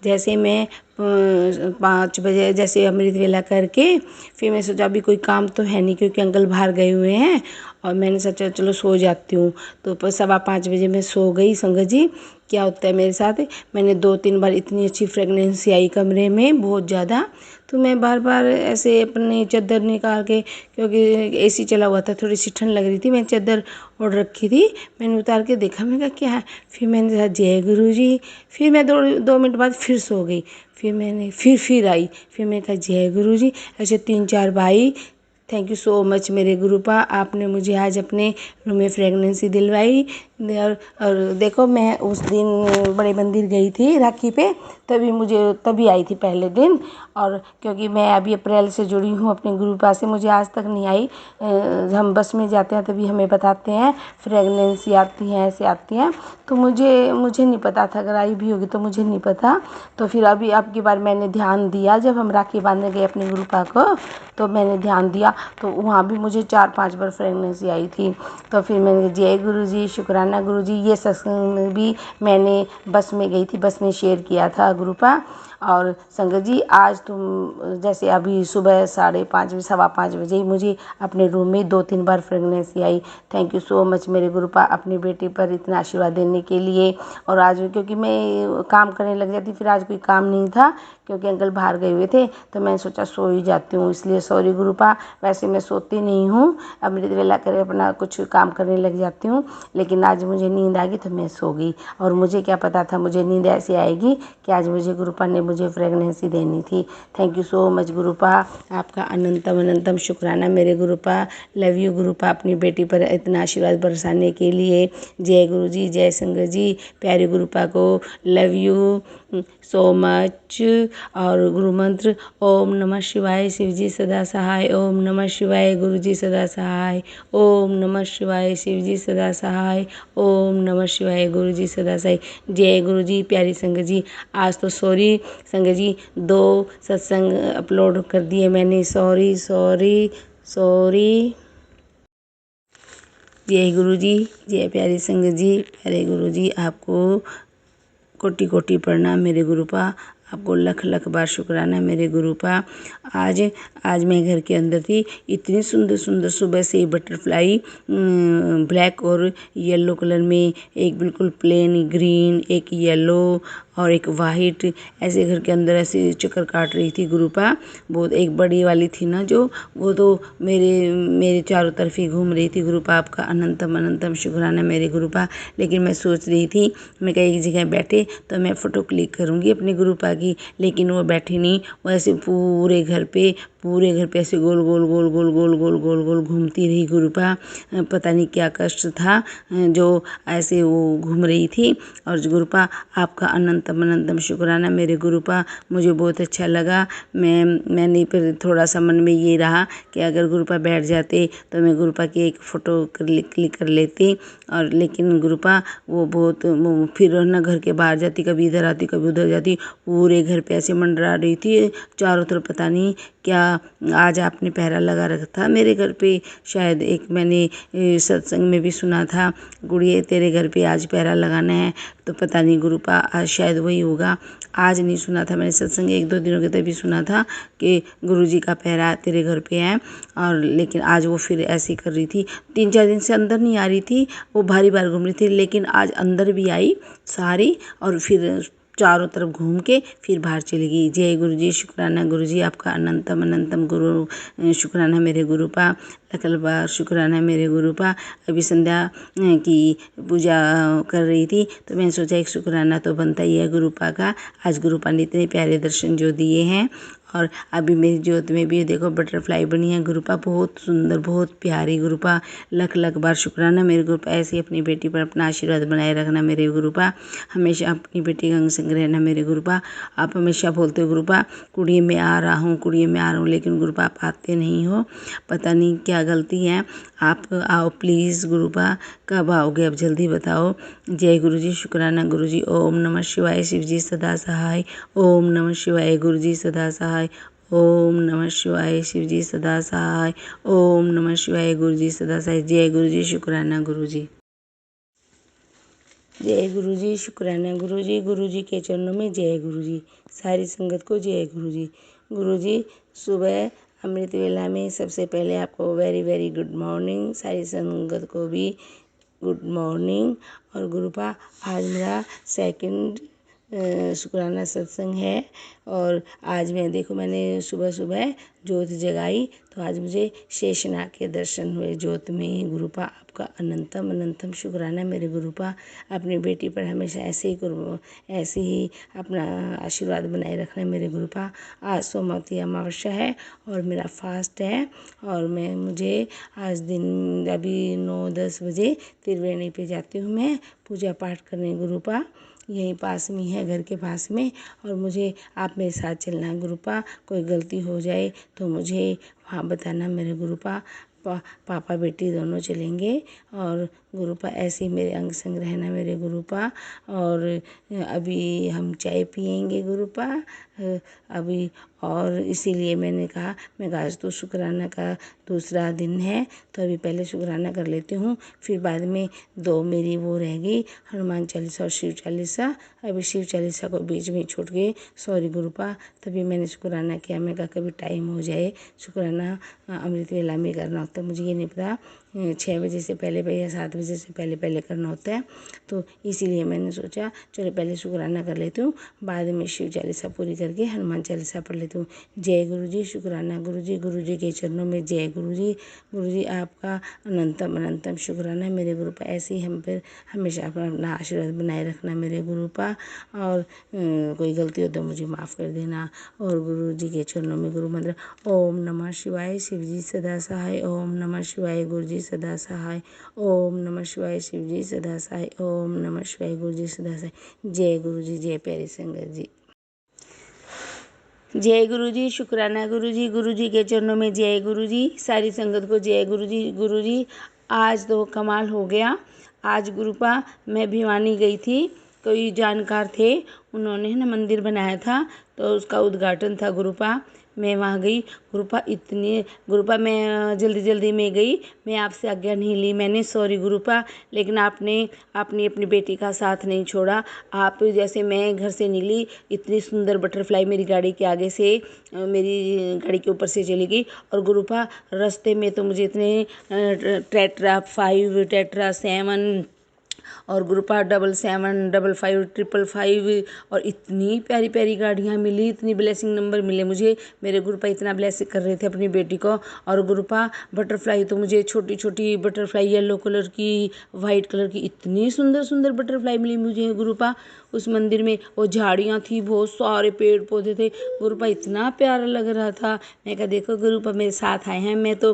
[SPEAKER 4] जैसे मैं 5 बजे जैसे अमृत वेला करके फिर मैं सोचा अभी कोई काम तो है नहीं क्योंकि अंकल बाहर गए हुए हैं और मैंने सोचा चलो सो जाती हूँ, तो 5:15 बजे मैं सो गई। संगत जी क्या होता है मेरे साथ, मैंने 2-3 बार इतनी अच्छी फ्रेगनेंसी आई कमरे में बहुत ज़्यादा, तो मैं बार बार ऐसे अपनी चादर निकाल के, क्योंकि एसी चला हुआ था थोड़ी सी ठंड लग रही थी, मैं चादर ओढ़ रखी थी, मैंने उतार के देखा, मैं कहा क्या है, फिर मैंने कहा जय गुरु जी। फिर मैं 2 मिनट बाद फिर सो गई, फिर मैंने फिर आई, फिर मैंने कहा जय गुरु जी। ऐसे 3-4 by. Thank you so much मेरे गुरुपा, आपने मुझे आज अपने रूम में फ्रेगनेंसी दिलवाई। और देखो मैं उस दिन बड़े मंदिर गई थी राखी पे, तभी आई थी पहले दिन। और क्योंकि मैं अभी अप्रैल से जुड़ी हूँ अपने गुरुपा से, मुझे आज तक नहीं आई। हम बस में जाते हैं तभी हमें बताते हैं फ्रेगनेंसी आती हैं, ऐसे आती हैं, तो मुझे नहीं पता था, अगर आई भी होगी तो मुझे नहीं पता। तो फिर अभी अब की बार मैंने ध्यान दिया, जब हम राखी बांधने गए अपने गुरुपा को तो मैंने ध्यान दिया, तो वहाँ भी मुझे 4-5 बार फ्रेगनेंसी आई थी। तो फिर मैंने जय गुरु जी, शुक्राना गुरु जी। ये सत्संग में भी मैंने बस में गई थी, बस में शेयर किया था गुरुपा। और संगत जी आज तुम जैसे अभी सुबह 5:30 बजे 5:15 बजे ही मुझे अपने रूम में 2-3 बार फ्रेगनेंसी आई। थैंक यू सो मच मेरे गुरुपा अपनी बेटी पर इतना आशीर्वाद देने के लिए। और आज क्योंकि मैं काम करने लग जाती, फिर आज कोई काम नहीं था क्योंकि अंकल बाहर गए हुए थे, तो मैंने सोचा सो ही जाती हूँ, इसलिए सॉरी गुरुपा। वैसे मैं सोती नहीं हूँ, अमृत वेला करे अपना कुछ काम करने लग जाती हूँ, लेकिन आज मुझे नींद आ गई तो मैं सो गई। और मुझे क्या पता था मुझे नींद ऐसे आएगी कि आज मुझे गुरुपा ने मुझे फ्रेगनेंसी देनी थी। थैंक यू सो मच गुरुपा, आपका अनंतम अनंतम शुक्राना मेरे गुरुपा। लव यू गुरुपा, अपनी बेटी पर इतना आशीर्वाद बरसाने के लिए। जय गुरु जी, जय संगत जी, प्यारे गुरुपा को लव यू सो मच। और गुरु मंत्र ओम नमः शिवाय, शिवजी सदा सहाय। ओम नमः शिवाय, गुरुजी सदा सहाय। ओम नमः शिवाय, शिवजी सदा सहाय। ओम नमः शिवाय, गुरुजी सदा सहाय। जय गुरु जी। प्यारी संगत जी आज तो सॉरी संगत जी, 2 सत्संग अपलोड कर दिए मैंने, सॉरी सॉरी सॉरी। जय गुरु जी, जय प्यारी संगत जी, प्यारे गुरु जी आपको कोटि कोटि प्रणाम मेरे गुरुपा, आपको लख लख बार शुक्राना मेरे गुरुपा। आज मैं घर के अंदर थी, इतनी सुंदर सुंदर सुबह से बटरफ्लाई ब्लैक और येलो कलर में, एक बिल्कुल प्लेन ग्रीन, एक येलो और एक वाइट, ऐसे घर के अंदर ऐसे चक्कर काट रही थी गुरुपा। बहुत एक बड़ी वाली थी ना जो, वो तो मेरे चारों तरफ ही घूम रही थी गुरुपा। आपका अनंतम अनंतम शुक्राना मेरे गुरुपा। लेकिन मैं सोच रही थी मैं कहीं एक जगह बैठे तो मैं फ़ोटो क्लिक करूँगी अपने गुरुपा की, लेकिन वो बैठी नहीं। वो ऐसे पूरे घर पे ऐसे गोल गोल गोल गोल गोल गोल गोल गोल घूमती रही गुरुपा। पता नहीं क्या कष्ट था जो ऐसे वो घूम रही थी। और गुरुपा आपका अनंतम अनंतम शुक्राना मेरे गुरुपा। मुझे बहुत अच्छा लगा। मैंने फिर थोड़ा सा मन में ये रहा कि अगर गुरुपा बैठ जाते तो मैं गुरुपा की एक फ़ोटो क्लिक कर लेती। और लेकिन गुरुपा वो फिर ना घर के बाहर जाती, कभी इधर आती कभी उधर जाती, पूरे घर पे ऐसे मंडरा रही थी चारों तरफ। पता नहीं क्या आज आपने पहरा लगा रखा था मेरे घर पे। शायद एक मैंने सत्संग में भी सुना था, गुड़िया तेरे घर पे आज पहरा लगाना है। तो पता नहीं गुरुपा आज शायद वही होगा। आज नहीं सुना था मैंने सत्संग, 1-2 दिनों के तभी सुना था कि गुरुजी का पहरा तेरे घर पे है। और लेकिन आज वो फिर ऐसे ही कर रही थी। 3-4 दिन से अंदर नहीं आ रही थी, वो भारी बार घूम रही थी, लेकिन आज अंदर भी आई सारी और फिर चारों तरफ घूम के फिर बाहर चली गई। जय गुरुजी, शुक्राना गुरुजी, आपका अनंतम अनंतम शुक्राना मेरे गुरुपा, लखल बार शुक्राना मेरे गुरुपा। अभी संध्या की पूजा कर रही थी तो मैंने सोचा एक शुक्राना तो बनता ही है गुरुपा का। आज गुरुपा ने इतने प्यारे दर्शन जो दिए हैं। और अभी मेरी ज्योत में भी देखो बटरफ्लाई बनी है गुरुपा, बहुत सुंदर बहुत प्यारी गुरुपा। लख लख बार शुक्राना मेरे गुरुपा। ऐसे ही अपनी बेटी पर अपना आशीर्वाद बनाए रखना मेरे गुरुपा। हमेशा अपनी बेटी का अंग संग रहना मेरे गुरुपा। आप हमेशा बोलते हो गुरुपा कुड़िए में आ रहा हूँ, कुड़िए में आ रहा हूँ, लेकिन गुरुपा आप आते नहीं हो। पता नहीं क्या गलती है। आप आओ प्लीज़ गुरुपा, कब आओगे अब जल्दी बताओ। जय गुरुजी, शुक्राना गुरुजी। ओम नमः शिवाय, शिवजी सदा सहाय। ओम नमः शिवाय, गुरुजी सदा सहाय। ओम नमः शिवाय, शिवजी सदा सहाय। ओम नमः शिवाय, गुरुजी सदा सहाय। जय गुरुजी, शुक्राना गुरुजी। जय गुरुजी, शुक्राना गुरुजी। गुरुजी के चरणों में जय गुरुजी। सारी संगत को जय गुरुजी। गुरुजी सुबह अमृत वेला में सबसे पहले आपको वेरी वेरी गुड मॉर्निंग। सारी संगत को भी गुड मॉर्निंग। और गुरुपा आज मेरा सेकंड शुक्राना सत्संग है। और आज मैंने सुबह सुबह ज्योत जगाई तो आज मुझे शेषनाग के दर्शन हुए ज्योत में। गुरुपा आपका अनंतम अनंतम शुक्राना मेरे गुरुपा। अपनी बेटी पर हमेशा ऐसे ही अपना आशीर्वाद बनाए रखना मेरे गुरुपा। आज सोमवती अमावस्या है और मेरा फास्ट है। और मुझे आज दिन अभी 9-10 बजे त्रिवेणी पे जाती हूँ मैं पूजा पाठ करने गुरुपा। यहीं पास में है, घर के पास में। और मुझे आप मेरे साथ चलना गुरुपा। कोई गलती हो जाए तो मुझे वहाँ बताना मेरे गुरुपा। पापा बेटी दोनों चलेंगे। और गुरुपा ऐसे ही मेरे अंग संग रहना मेरे गुरुपा। और अभी हम चाय पियेंगे गुरुपा अभी। और इसीलिए मैंने कहा आज तो शुक्राना का दूसरा दिन है तो अभी पहले शुक्राना कर लेती हूँ, फिर बाद में 2 मेरी वो रहेगी हनुमान चालीसा और शिव चालीसा। अभी शिव चालीसा को बीच में छूट गई, सॉरी गुरुपा। तभी मैंने शुक्राना किया। मैं कहा कभी टाइम हो जाए शुक्राना अमृत वेला में करना होता है, मुझे ये नहीं पता 6 बजे से पहले या 7 बजे से पहले करना होता है। तो इसीलिए मैंने सोचा चलो पहले शुक्राना कर लेती हूँ, बाद में शिव चालीसा पूरी करके हनुमान चालीसा पढ़ लेती हूँ। जय गुरुजी, शुक्राना गुरुजी। गुरुजी के चरणों में जय गुरुजी। गुरुजी आपका अनंतम अनंतम शुक्राना मेरे गुरुपा। ऐसे ही हम पर हमेशा अपना आशीर्वाद बनाए रखना मेरे गुरुपा। और कोई गलती हो तो मुझे माफ़ कर देना। और गुरुजी के चरणों में गुरु मंत्र ओम नमः शिवाय, शिवजी सदा सहाय। ओम नमः शिवाय, गुरुजी सदा सहाय। ओम नमः शिवाय, शिवजी सदा सहाय। ओम नमः शिवाय, गुरुजी सदा सहाय। जय गुरुजी, जय प्यारी संगत जी। जय गुरुजी, शुक्राना गुरुजी। गुरुजी के चरणों में जय गुरुजी। सारी संगत को जय गुरुजी। गुरुजी आज तो कमाल हो गया। आज गुरुपा मैं भिवानी गई थी, कोई जानकार थे, उन्होंने ना मंदिर बनाया था तो उसका उद्घाटन था गुरुपा। मैं वहाँ गई। गुरुपा इतनी गुरुपा मैं जल्दी जल्दी में गई, मैं आपसे आज्ञा नहीं ली मैंने, सॉरी गुरुपा, लेकिन आपने अपनी बेटी का साथ नहीं छोड़ा। आप जैसे मैं घर से निकली, इतनी सुंदर बटरफ्लाई मेरी गाड़ी के आगे से मेरी गाड़ी के ऊपर से चली गई। और गुरुपा रास्ते में तो मुझे इतने टेट्रा 5, टेट्रा 7 और ग्रुपा 77, 55, 555 और इतनी प्यारी प्यारी गाड़ियाँ मिली, इतनी ब्लेसिंग नंबर मिले मुझे। मेरे ग्रुपा इतना ब्लेस कर रहे थे अपनी बेटी को। और ग्रुपा बटरफ्लाई तो मुझे छोटी छोटी बटरफ्लाई येलो कलर की, वाइट कलर की, इतनी सुंदर सुंदर बटरफ्लाई मिली मुझे ग्रुपा उस मंदिर में। वो झाड़ियाँ थी, बहुत सारे पेड़ पौधे थे, ग्रुपा इतना प्यारा लग रहा था। मैं कहा देखो ग्रुपा मेरे साथ आए हैं, मैं तो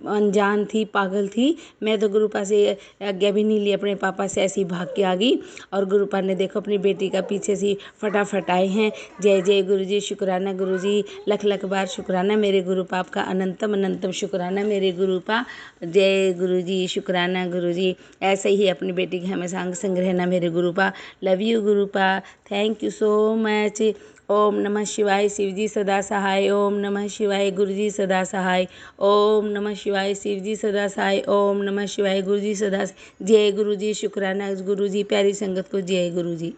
[SPEAKER 4] अनजान थी, पागल थी, मैं तो गुरुपा से आज्ञा भी नहीं ली, अपने पापा से ऐसी भाग के आ गई। और गुरुपा ने देखो अपनी बेटी का पीछे से फटाफट आए हैं। जय जय गुरुजी, शुक्राना गुरुजी, लख लख बार शुक्राना मेरे गुरुपा, आपका अनंतम अनंतम शुक्राना मेरे गुरुपा। जय गुरुजी, शुक्राना गुरुजी। ऐसे ही अपनी बेटी के हमेशा अंग संग रहना मेरे Gurupa. Love you Gurupa, thank you so much. ओम नमः शिवाय, शिवजी सदा सहाय। ओम नमः शिवाय, गुरुजी सदा सहाय। ओम नमः शिवाय, शिवजी सदा सहाय। ओम नमः शिवाय, गुरुजी सदा सहाय। जय गुरुजी, शुक्राना गुरुजी, प्यारी संगत को जय गुरुजी।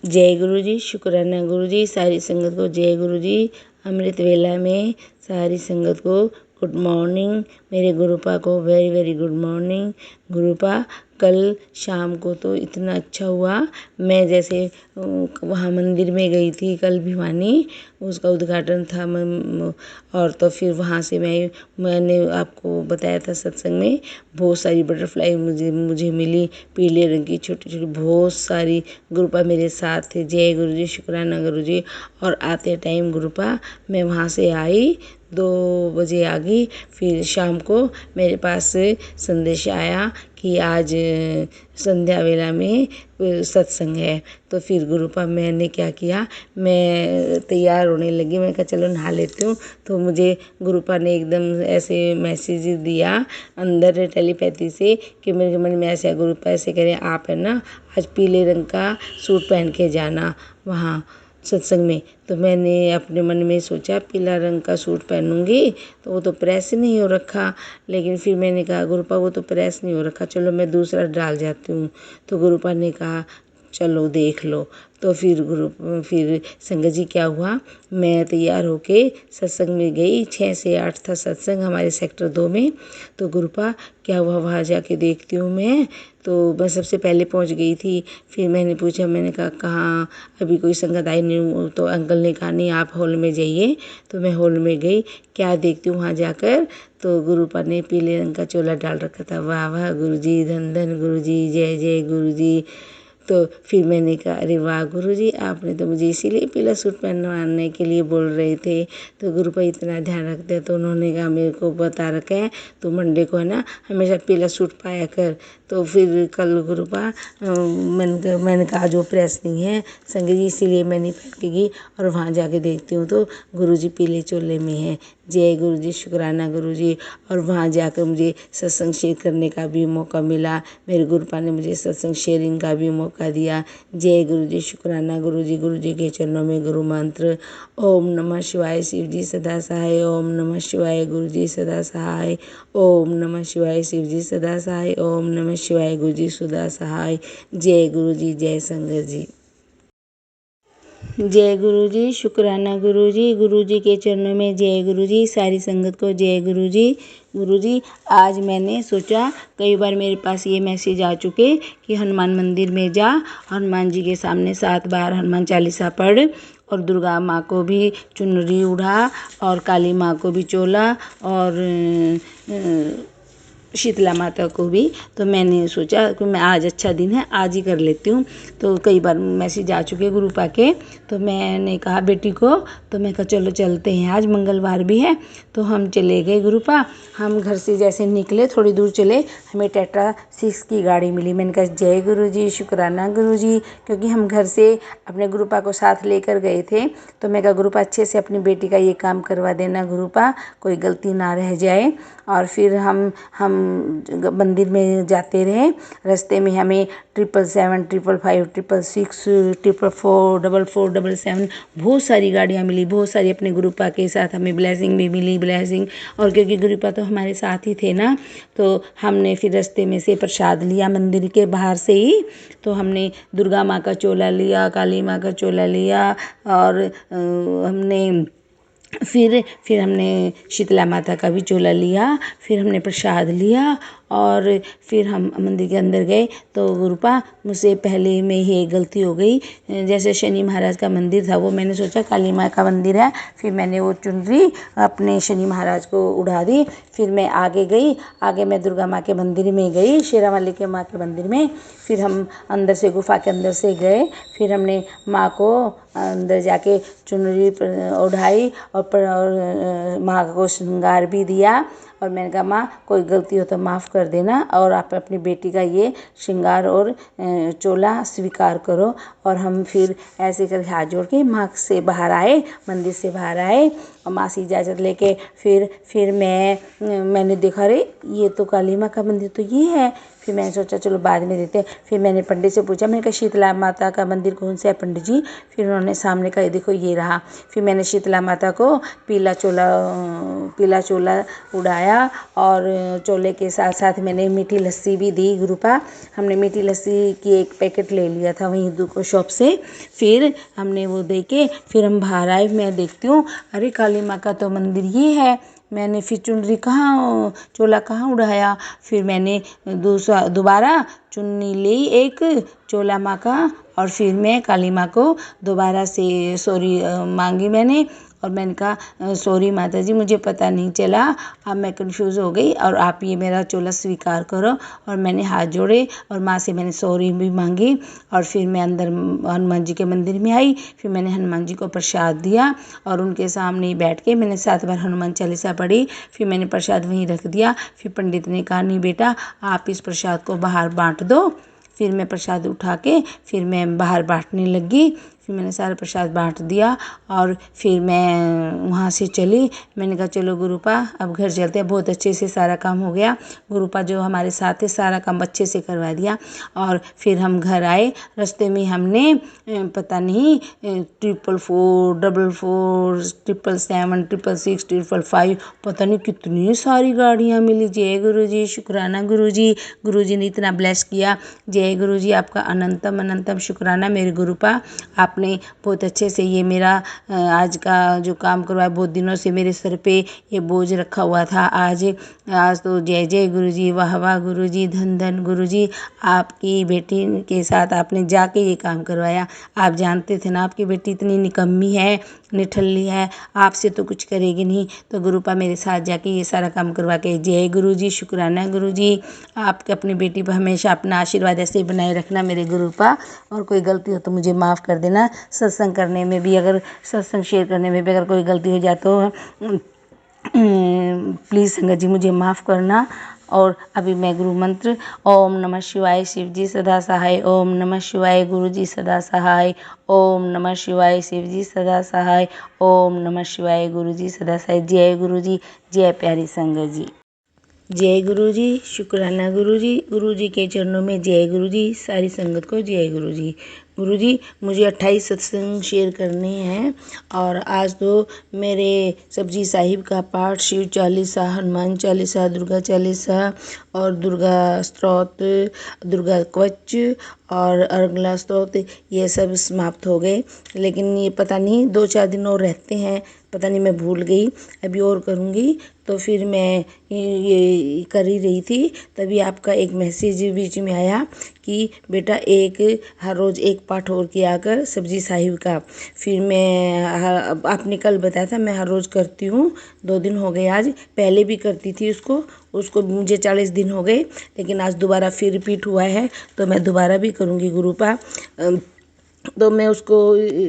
[SPEAKER 4] जय गुरुजी, शुक्राना गुरुजी, सारी संगत को जय गुरुजी। अमृत वेला में सारी संगत को गुड मॉर्निंग, मेरे गुरुपा को वेरी वेरी गुड मॉर्निंग। गुरुपा कल शाम को तो इतना अच्छा हुआ, मैं जैसे वहाँ मंदिर में गई थी कल भिवानी, उसका उद्घाटन था और तो फिर वहाँ से मैंने आपको बताया था सत्संग में, बहुत सारी बटरफ्लाई मुझे मिली, पीले रंग की छोटी छोटी बहुत सारी। गुरुपा मेरे साथ थे। जय गुरुजी, शुक्राना गुरुजी। और आते टाइम गुरुपा मैं वहाँ से आई, 2 बजे आ गई। फिर शाम को मेरे पास संदेश आया कि आज संध्या वेला में सत्संग है। तो फिर गुरुपा मैंने क्या किया, मैं तैयार होने लगी, मैं कहा चलो नहा लेती हूँ। तो मुझे गुरुपा ने एकदम ऐसे मैसेज दिया अंदर टेलीपैथी से कि मेरे मन में ऐसा, गुरुपा ऐसे करें, आप है ना आज पीले रंग का सूट पहन के जाना वहाँ सत्संग में। तो मैंने अपने मन में सोचा पीला रंग का सूट पहनूंगी, तो वो तो प्रेस नहीं हो रखा। लेकिन फिर मैंने कहा गुरुपा वो तो प्रेस नहीं हो रखा, चलो मैं दूसरा डाल जाती हूँ। तो गुरुपा ने कहा चलो देख लो। तो फिर संगत जी क्या हुआ, मैं तैयार होके सत्संग में गई। 6 से 8 था सत्संग हमारे सेक्टर 2 में। तो गुरुपा क्या हुआ, वहाँ जाके देखती हूँ मैं, तो मैं सबसे पहले पहुँच गई थी। फिर मैंने पूछा, मैंने कहा कहाँ अभी कोई संगत आई नहीं। तो अंकल ने कहा नहीं आप हॉल में जाइए। तो मैं हॉल में गई, क्या देखती हूँ वहाँ जाकर, तो गुरुपा ने पीले रंग का चोला डाल रखा था। वाह वाह गुरुजी, धन धन गुरुजी, जय जय गुरुजी। तो फिर मैंने कहा अरे वाह गुरुजी, आपने तो मुझे इसीलिए पीला सूट पहनवाने के लिए बोल रहे थे। तो गुरुपा इतना ध्यान रखते हैं, तो उन्होंने कहा मेरे को बता रखा है तो मंडे को है ना हमेशा पीला सूट पाया कर। तो फिर कल गुरुपा मैंने कहा जो प्रेस नहीं है संगत जी, इसीलिए मैं नहीं पहन के गई। और वहाँ जाके देखती हूँ तो गुरुजी पीले चोले में है। जय गुरुजी, शुक्राना गुरुजी। और वहाँ जाकर मुझे सत्संग शेयर करने का भी मौका मिला, मेरे गुरुपा ने मुझे सत्संग शेयरिंग का भी मौका दिया। जय गुरुजी, शुक्राना गुरुजी। गुरुजी के चरणों में गुरु मंत्र ओम नमः शिवाय, शिवजी सदा सहाय। ओम नमः शिवाय, गुरुजी सदा सहाय। ओम नमः शिवाय, शिवजी सदा सहाय। ओम नमः शिवाय, गुरुजी सदा सहाय। जय गुरुजी, जय संगत जी। जय गुरुजी, शुक्राना गुरुजी। गुरुजी के चरणों में जय गुरुजी, सारी संगत को जय गुरुजी। गुरुजी आज मैंने सोचा, कई बार मेरे पास ये मैसेज आ चुके कि हनुमान मंदिर में जा, हनुमान जी के सामने 7 बार हनुमान चालीसा पढ़, और दुर्गा माँ को भी चुनरी उड़ा, और काली माँ को भी चोला, और शीतला माता को भी। तो मैंने सोचा कि मैं आज अच्छा दिन है, आज ही कर लेती हूँ। तो कई बार मैसेज आ चुके गुरुपा के, तो मैंने कहा बेटी को, तो मैं कहा चलो चलते हैं, आज मंगलवार भी है। तो हम चले गए गुरुपा। हम घर से जैसे निकले, थोड़ी दूर चले, हमें टेट्रा 6 की गाड़ी मिली। मैंने कहा जय गुरुजी, शुक्राना गुरुजी, क्योंकि हम घर से अपने गुरुपा को साथ लेकर गए थे। तो मैं कहा गुरुपा अच्छे से अपनी बेटी का ये काम करवा देना गुरुपा, कोई गलती ना रह जाए। और फिर हम मंदिर में जाते रहे। रास्ते में हमें 777, 555, 666, 444, 444, बहुत सारी गाड़ियाँ मिली, बहुत सारी अपने गुरुपा के साथ हमें ब्लेसिंग भी मिली, ब्लेसिंग। और क्योंकि गुरुपा तो हमारे साथ ही थे ना, तो हमने फिर रास्ते में से प्रसाद लिया मंदिर के बाहर से ही। तो हमने दुर्गा माँ का चोला लिया, काली माँ का चोला लिया, और हमने फिर हमने शीतला माता का भी चोला लिया। फिर हमने प्रसाद लिया और फिर हम मंदिर के अंदर गए। तो गुरुपा, मुझसे पहले में ही एक गलती हो गई। जैसे शनि महाराज का मंदिर था, वो मैंने सोचा काली माँ का मंदिर है, फिर मैंने वो चुनरी अपने शनि महाराज को उड़ा दी। फिर मैं आगे गई, आगे मैं दुर्गा माँ के मंदिर में गई, शेरावाली के माँ के मंदिर में। फिर हम अंदर से, गुफा के अंदर से गए। फिर हमने माँ को अंदर जाके चुनरी ओढ़ाई और माँ को श्रृंगार भी दिया। और मैंने कहा, माँ कोई गलती हो तो माफ़ कर देना, और आप अपनी बेटी का ये श्रृंगार और चोला स्वीकार करो। और हम फिर ऐसे करके हाथ जोड़ के माँ से बाहर आए, मंदिर से बाहर आए, और माँ से इजाज़त लेके फिर मैंने देखा, अरे ये तो काली माँ का मंदिर तो ये है। फिर मैंने सोचा चलो बाद में देते हैं। फिर मैंने पंडित से पूछा, मैंने कहा शीतला माता का मंदिर कौन सा है पंडित जी? फिर उन्होंने सामने कहा, देखो ये रहा। फिर मैंने शीतला माता को पीला चोला उड़ाया, और चोले के साथ साथ मैंने मीठी लस्सी भी दी। गुरुपा, हमने मीठी लस्सी की एक पैकेट ले लिया था वहीं दुकान शॉप से। फिर हमने वो दे के फिर हम बाहर आए। मैं देखती हूँ, अरे काली माँ का तो मंदिर ये है। मैंने फिर चुनरी चोला कहाँ उड़ाया? फिर मैंने दोबारा चुन्नी ली, एक चोला माँ का, और फिर मैं काली माँ को दोबारा से सॉरी मांगी मैंने। और मैंने कहा, सॉरी माता जी, मुझे पता नहीं चला, अब मैं कंफ्यूज हो गई, और आप ये मेरा चोला स्वीकार करो। और मैंने हाथ जोड़े और माँ से मैंने सॉरी भी मांगी। और फिर मैं अंदर हनुमान जी के मंदिर में आई। फिर मैंने हनुमान जी को प्रसाद दिया, और उनके सामने ही बैठ के मैंने 7 बार हनुमान चालीसा पढ़ी। फिर मैंने प्रसाद वहीं रख दिया। फिर पंडित ने कहा, नहीं बेटा, आप इस प्रसाद को बाहर बांट दो। फिर मैं प्रसाद उठा के फिर मैं बाहर बांटने लगी। फिर मैंने सारा प्रसाद बांट दिया, और फिर मैं वहाँ से चली। मैंने कहा, चलो गुरुपा, अब घर चलते हैं। बहुत अच्छे से सारा काम हो गया। गुरुपा जो हमारे साथ थे, सारा काम अच्छे से करवा दिया। और फिर हम घर आए। रास्ते में हमने पता नहीं 444, 444, 777, 666, 555, पता नहीं कितनी सारी गाड़ियाँ मिली। जय गुरु जी, शुक्राना गुरु जी। गुरु जी ने इतना ब्लेस किया। जय गुरु जी, आपका अनंतम अनंतम शुक्राना मेरे गुरुपा। आपने बहुत अच्छे से ये मेरा आज का जो काम करवाया, बहुत दिनों से मेरे सर पे ये बोझ रखा हुआ था। आज तो जय जय गुरु जी, वाह वाह गुरु जी, धन धन गुरु जी। आपकी बेटी के साथ आपने जाके ये काम करवाया। आप जानते थे ना आपकी बेटी इतनी निकम्मी है, निठल्ली है, आपसे तो कुछ करेगी नहीं। तो गुरुपा मेरे साथ जाके ये सारा काम करवा के, जय गुरु जी, शुक्राना गुरु जी। आपके अपनी बेटी पर हमेशा अपना आशीर्वाद ऐसे ही बनाए रखना मेरे गुरुपा। और कोई गलती हो तो मुझे माफ़ कर देना। सत्संग करने में भी, अगर सत्संग शेयर करने में भी अगर कोई गलती हो जाए तो प्लीज़ संगत जी मुझे माफ़ करना। और अभी मैं गुरु मंत्र, ओम नमः शिवाय, शिव जी सदा सहाय। ओम नमः शिवाय, गुरु जी सदा सहाय। ओम नमः शिवाय, शिव जी सदा सहाय। ओम नमः शिवाय, गुरु जी सदा सहाय। जय गुरु जी, जय प्यारी संगत जी। जय गुरु जी, शुक्राना गुरु जी। गुरु जी के चरणों में जय गुरु जी। सारी संगत को जय गुरु जी। गुरु जी, मुझे 28 सत्संग शेयर करने हैं, और आज तो मेरे सब्जी साहिब का पाठ, शिव चालीसा, हनुमान चालीसा, दुर्गा चालीसा और दुर्गा स्तोत्र, दुर्गा कवच और अर्गला स्तोत्र, ये सब समाप्त हो गए। लेकिन ये पता नहीं 2-4 दिन और रहते हैं, पता नहीं मैं भूल गई। अभी और करूँगी। तो फिर मैं ये कर ही रही थी, तभी आपका एक मैसेज बीच में आया कि बेटा हर रोज़ एक पाठ और किया कर सब्जी साहिब का। फिर मैं आपने कल बताया था, मैं हर रोज़ करती हूँ। 2 दिन हो गए आज, पहले भी करती थी उसको मुझे 40 दिन हो गए, लेकिन आज दोबारा फिर रिपीट हुआ है, तो मैं दोबारा भी करूँगी गुरुपा। तो मैं उसको,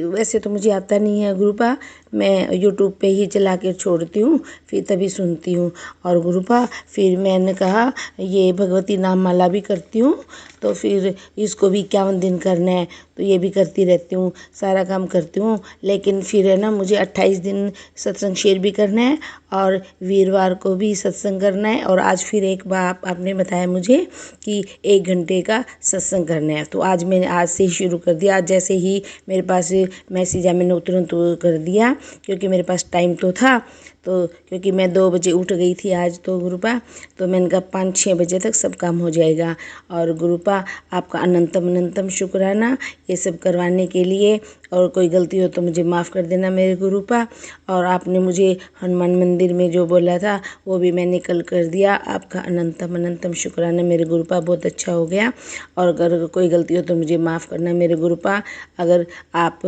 [SPEAKER 4] वैसे तो मुझे आता नहीं है गुरुपा, मैं यूट्यूब पे ही चला कर छोड़ती हूँ, फिर तभी सुनती हूँ। और गुरुपा फिर मैंने कहा ये भगवती नाम माला भी करती हूँ, तो फिर इसको भी 51 दिन करना है, तो ये भी करती रहती हूँ, सारा काम करती हूँ। लेकिन फिर है ना, मुझे 28 दिन सत्संग शेयर भी करना है और वीरवार को भी सत्संग करना है। और आज फिर एक बार आपने बताया मुझे कि 1 घंटे का सत्संग करना है, तो आज मैंने आज से ही शुरू कर दिया। आज जैसे ही मेरे पास मैसेज आया मैंने तुरंत वो कर दिया, क्योंकि मेरे पास टाइम तो था। तो क्योंकि मैं 2 बजे उठ गई थी आज तो गुरुपा, तो मैंने कहा 5-6 बजे तक सब काम हो जाएगा। और गुरुपा आपका अनंतम अनंतम शुक्राना ये सब करवाने के लिए। और कोई गलती हो तो मुझे माफ़ कर देना मेरे गुरुपा। और आपने मुझे हनुमान मंदिर में जो बोला था वो भी मैंने कल कर दिया। आपका अनंतम अनंतम शुक्राना मेरे गुरुपा, बहुत अच्छा हो गया। और अगर कोई गलती हो तो मुझे माफ़ करना मेरे गुरुपा। अगर आप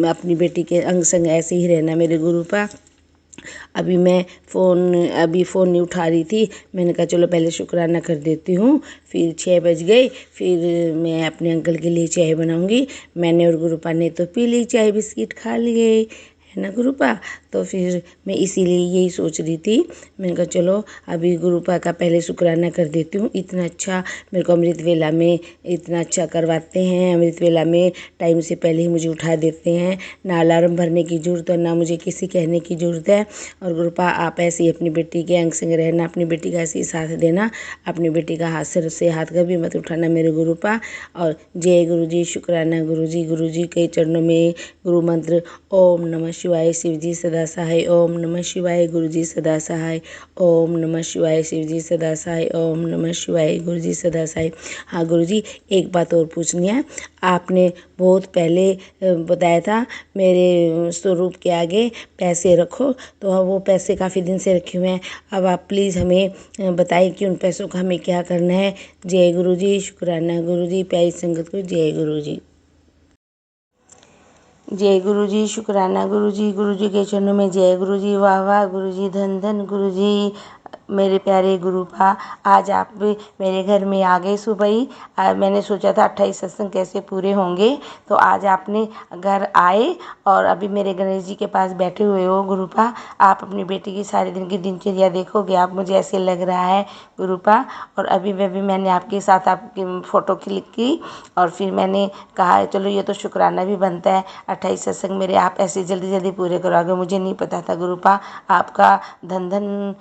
[SPEAKER 4] अपनी बेटी के अंग संग ऐसे ही रहना मेरे गुरुपा। अभी फ़ोन नहीं उठा रही थी, मैंने कहा चलो पहले शुक्राना कर देती हूँ। फिर 6 बज गए, फिर मैं अपने अंकल के लिए चाय बनाऊँगी। मैंने और गुरुपा ने तो पी ली चाय, बिस्किट खा लिए, है ना गुरुपा। तो फिर मैं इसीलिए यही सोच रही थी, मैंने कहा चलो अभी गुरुपा का पहले शुक्राना कर देती हूँ। इतना अच्छा मेरे को अमृत वेला में इतना अच्छा करवाते हैं। अमृत वेला में टाइम से पहले ही मुझे उठा देते हैं, ना अलार्म भरने की ज़रूरत है, ना मुझे किसी कहने की ज़रूरत है। और गुरुपा आप ऐसे ही अपनी बेटी के अंग संग रहना, अपनी बेटी का ऐसे ही साथ देना, अपनी बेटी का हाथ सिर से हाथ कभी मत उठाना मेरे गुरुपा। और जय गुरु जी, शुक्राना गुरु जी के चरणों में गुरु मंत्र ओम नमः शिवाय, शिव जी सदा सहाय। ओम नमः शिवाय, गुरु जी सदा सहाय। ओम नमः शिवाय, शिव जी सदा सहाय। ओम नमः शिवाय, गुरु जी सदा सहाय। हाँ गुरु जी, एक बात और पूछनी है। आपने बहुत पहले बताया था मेरे स्वरूप के आगे पैसे रखो, तो वो पैसे काफ़ी दिन से रखे हुए हैं। अब आप प्लीज़ हमें बताइए कि उन पैसों का हमें क्या करना है। जय गुरु जी, शुक्राना गुरु जी, प्यारी संगत को जय गुरु जी। जय गुरु जी, शुक्राना गुरु जी के चरणों में जय गुरु जी। वाह वाह गुरु जी, धन धन गुरु जी। मेरे प्यारे गुरुपा, आज आप मेरे घर में आ गए सुबह ही। मैंने सोचा था 28 सत्संग कैसे पूरे होंगे, तो आज आपने घर आए और अभी मेरे गणेश जी के पास बैठे हुए हो गुरुपा। आप अपनी बेटी की सारे दिन की दिनचर्या देखोगे आप, मुझे ऐसे लग रहा है गुरुपा। और अभी मैंने आपके साथ आपकी फ़ोटो क्लिक की और फिर मैंने कहा चलो ये तो शुक्राना भी बनता है। 28 सत्संग मेरे आप ऐसे जल्दी जल्दी पूरे कराओगे, मुझे नहीं पता था गुरुपा। आपका धन धन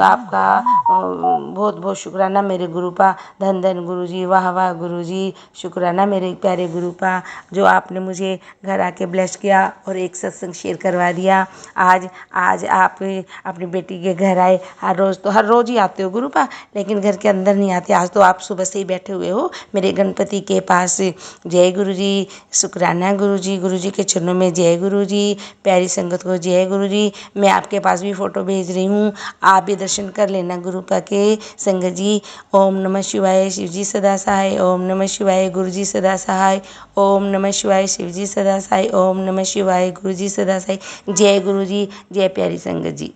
[SPEAKER 4] आपका बहुत बहुत शुक्राना मेरे गुरुपा। धन धन गुरु जी, वाह वाह गुरु जी, शुक्राना मेरे प्यारे गुरुपा, जो आपने मुझे घर आके ब्लेस किया और एक सत्संग शेयर करवा दिया। आज आप अपनी बेटी के घर आए। हर रोज़ ही आते हो गुरुपा, लेकिन घर के अंदर नहीं आते। आज तो आप सुबह से ही बैठे हुए हो मेरे गणपति के पास। जय गुरु जी, शुक्राना गुरु जी के चरणों में जय गुरु जी। प्यारी संगत को जय गुरु जी। मैं आपके पास भी फ़ोटो भेज रही हूँ, आप भी दर्शन कर लेना गुरुपा के संगत जी। ओम नमः शिवाय, शिव जी सदा सहाय। ओम नमः शिवाय, गुरु जी सदा सहाय। ओम नमः शिवाय, शिव जी सदा सहाय। ओम नमः शिवाय, गुरु जी सदा सहाय। जय गुरु जी, जय प्यारी संगत जी।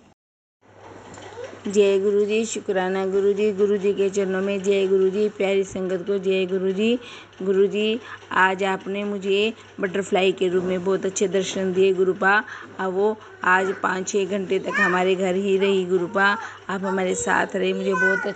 [SPEAKER 4] जय गुरु जी, शुक्राना गुरु जी के चरणों में जय गुरु जी। प्यारी संगत को जय गुरु जी। गुरु जी, आज आपने मुझे बटरफ्लाई के रूप में बहुत अच्छे दर्शन दिए गुरुपा। अब वो आज 5-6 घंटे तक हमारे घर ही रही गुरुपा। आप हमारे साथ रहे, मुझे बहुत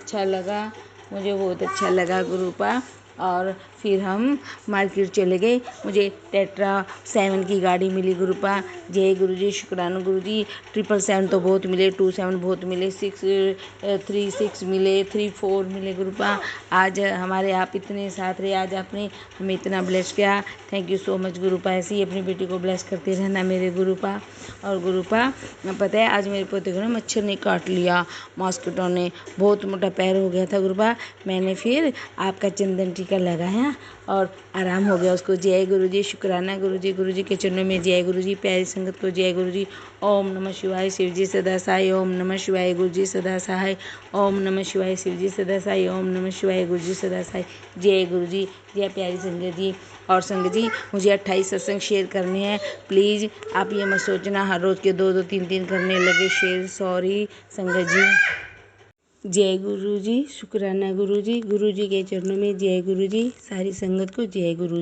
[SPEAKER 4] अच्छा लगा गुरुपा। और फिर हम मार्केट चले गए, मुझे टेट्रा 7 की गाड़ी मिली गुरुपा। जय गुरु जी, शुक्राना गुरु जी। 777 तो बहुत मिले, 27 बहुत मिले, 636 मिले, 34 मिले गुरुपा। आज हमारे आप इतने साथ रहे, आज आपने हमें इतना ब्लेस किया। Thank you so much गुरुपा। ऐसे ही अपनी बेटी को ब्लेस करते रहना मेरे गुरुपा। और गुरुपा पता है आज मेरे पोते को ना मच्छर ने काट लिया, मॉस्किटो ने, बहुत मोटा पैर हो गया था गुरुपा। मैंने फिर आपका चंदन टीका लगाया और आराम हो गया उसको। जय गुरु जी, शुक्राना गुरु जी के चरणों में जय गुरु जी। प्यारी संगत को जय गुरु जी। ओम नमः शिवाय, शिव जी सदा सहाय। ओम नमः शिवाय, गुरु जी सदा सहाय। ओम नमः शिवाय, शिव जी सदा सहाय। ओम नमः शिवाय, गुरु जी सदा सहाय। जय गुरु जी, जय प्यारी संगत जी। और संगत जी, मुझे 28 सत्संग शेयर करने हैं, प्लीज़ आप ये मत सोचना हर रोज़ के 2-2 3-3 करने लगे शेयर। सॉरी संगत जी। जय गुरु जी, शुक्राना गुरु जी के चरणों में जय गुरु जी, सारी संगत को जय गुरु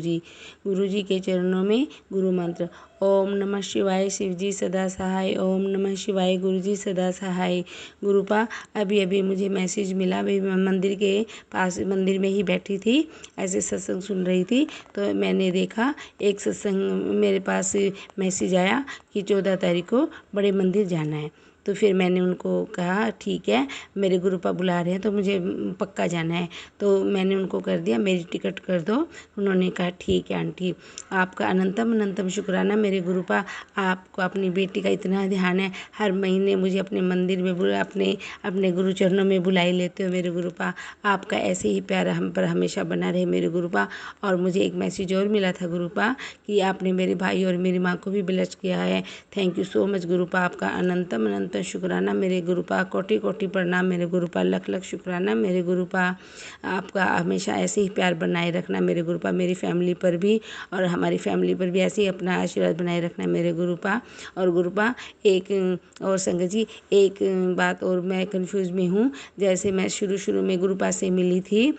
[SPEAKER 4] जी के चरणों में गुरु मंत्र। ओम नमः शिवाय, शिव जी सदा सहाय। ओम नमः शिवाय, गुरु जी सदा सहाय। गुरुपा अभी अभी मुझे मैसेज मिला, मैं मंदिर के पास मंदिर में ही बैठी थी, ऐसे सत्संग सुन रही थी, तो मैंने देखा एक सत्संग मेरे पास मैसेज आया कि 14 तारीख को बड़े मंदिर जाना है। तो फिर मैंने उनको कहा ठीक है, मेरे गुरुपा बुला रहे हैं तो मुझे पक्का जाना है। तो मैंने उनको कर दिया, मेरी टिकट कर दो। उन्होंने कहा ठीक है आंटी, आपका अनंतम अनंतम शुक्राना मेरे गुरुपा। आपको अपनी बेटी का इतना ध्यान है, हर महीने मुझे अपने मंदिर में अपने अपने गुरु चरणों में बुलाई लेते हो मेरे गुरुपा। आपका ऐसे ही प्यार हम पर हमेशा बना रहे मेरे गुरुपा। और मुझे एक मैसेज और मिला था गुरुपा कि आपने मेरे भाई और मेरी माँ को भी ब्लेस किया है। थैंक यू सो मच गुरुपा, आपका अनंतम अनंतम शुक्राना मेरे गुरुपा। कोटि कोटि प्रणाम मेरे गुरुपा, लख लख शुक्राना मेरे गुरुपा। आपका हमेशा ऐसे ही प्यार बनाए रखना मेरे गुरुपा, मेरी फैमिली पर भी और हमारी फैमिली पर भी ऐसे ही अपना आशीर्वाद बनाए रखना मेरे गुरुपा। और गुरुपा एक और संगत जी, एक बात और मैं कंफ्यूज में हूँ। जैसे मैं शुरू में गुरुपा से मिली थी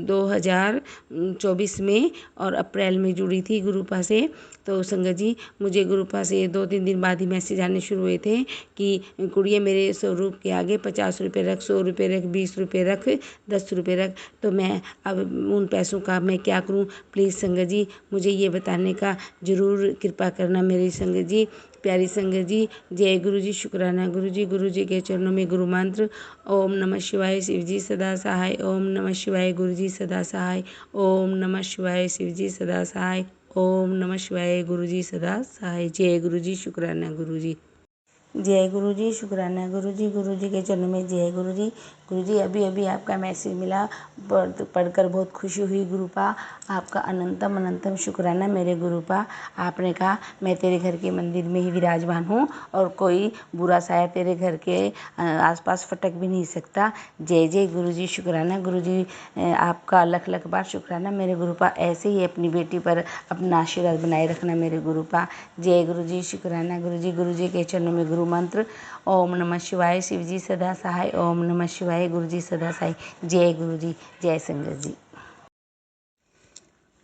[SPEAKER 4] 2024 में और अप्रैल में जुड़ी थी गुरुपा से। तो संगत जी मुझे गुरुपा से 2-3 दिन बाद ही मैसेज आने शुरू हुए थे कि कुड़िए मेरे स्वरूप के आगे 50 रुपये रख, 100 रुपये रख, 20 रुपये रख, 10 रुपये रख। तो मैं अब उन पैसों का मैं क्या करूं? प्लीज़ संगत जी मुझे ये बताने का ज़रूर कृपा करना मेरी संगत जी, प्यारी संगत जी। जय गुरु जी, शुक्राना गुरु जी के चरणों में गुरु मंत्र। ओम नमः शिवाय, शिव जी सदा सहाय। ओम नमः शिवाय, गुरु जी सदा सहाय। ओम नमः शिवाय, शिव जी सदा सहाय। ओम नमः शिवाय, गुरु जी सदा सहाय। जय गुरु जी, शुक्राना गुरु जी। जय गुरु जी, शुक्राना गुरु जी के चरणों में जय गुरु जी अभी अभी आपका मैसेज मिला, पढ़कर बहुत खुशी हुई गुरुपा। आपका अनंतम अनंतम शुक्राना मेरे गुरुपा। आपने कहा मैं तेरे घर के मंदिर में ही विराजमान हूँ और कोई बुरा साया तेरे घर के आसपास फटक भी नहीं सकता। जय जय गुरु जी, शुक्राना गुरु जी। आपका लख लख बार शुक्राना मेरे गुरुपा। ऐसे ही अपनी बेटी पर अपना आशीर्वाद बनाए रखना मेरे गुरुपा। जय गुरु जी, शुक्राना गुरु जी के चरणों में गुरु मंत्र। ओम नमः शिवाय, शिव जी सदा सहाय। ओम नमः शिवाय, गुरु जी सदा सहाय। जय गुरु जी, जय संगत जी।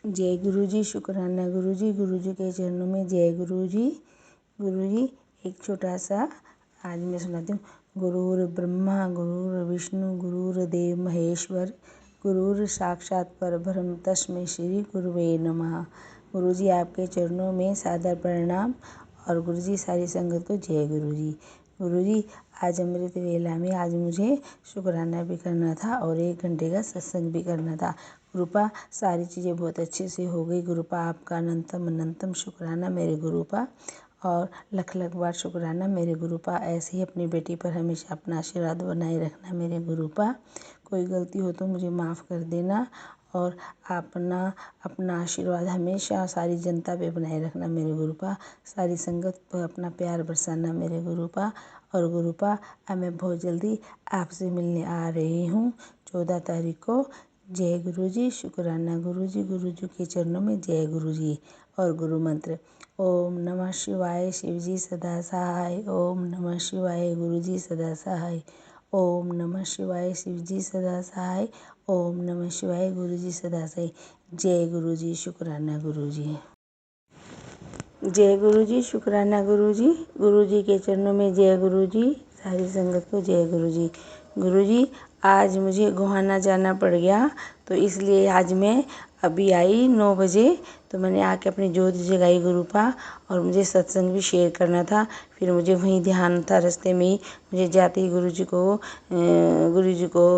[SPEAKER 4] जय गुरु जी, शुक्राना गुरु जी के चरणों में जय गुरु जी। एक छोटा सा आज मैं सुनाती हूँ। गुरुर ब्रह्मा गुरुर विष्णु गुरुर्देव महेश्वर, गुरुर साक्षात परब्रह्म तस्मै श्री गुरुवे नमः। गुरु जी आपके चरणों में सादर प्रणाम। और गुरु जी सारी संगत को जय गुरु जी। आज अमृत वेला में आज मुझे शुक्राना भी करना था और 1 घंटे का सत्संग भी करना था। गुरुपा सारी चीज़ें बहुत अच्छे से हो गई। गुरुपा आपका अनंतम अनंतम शुक्राना मेरे गुरुपा। और लख लख बार शुक्राना मेरे गुरुपा। ऐसे ही अपनी बेटी पर हमेशा अपना आशीर्वाद बनाए रखना मेरे गुरुपा। कोई गलती हो तो मुझे माफ़ कर देना और अपना आशीर्वाद हमेशा सारी जनता पे बनाए रखना मेरे गुरुपा। सारी संगत पर अपना प्यार बरसाना मेरे गुरुपा। और गुरुपा अब मैं बहुत जल्दी आपसे मिलने आ रही हूँ 14 तारीख को। जय गुरु जी, शुक्राना गुरु जी के चरणों में जय गुरु जी। और गुरु मंत्र। ओम नमः शिवाय, शिव जी सदा सहाय। ओम नमः शिवाय, गुरु जी सदा सहाय। ओम नमः शिवाय, शिव जी सदा सहाय। ओम नमः शिवाय, गुरु जी सदा सहाय। जय गुरु जी, शुक्राना गुरु जी। जय गुरु जी, शुक्राना गुरु जी के चरणों में जय गुरु जी। सारी संगत को जय गुरु जी। गुरु जी आज मुझे गोहाना जाना पड़ गया, तो इसलिए आज मैं अभी आई 9 बजे, तो मैंने आके अपनी जोत जगाई गुरुपा। और मुझे सत्संग भी शेयर करना था। फिर मुझे वहीं ध्यान था, रास्ते में ही मुझे जाते ही गुरु जी को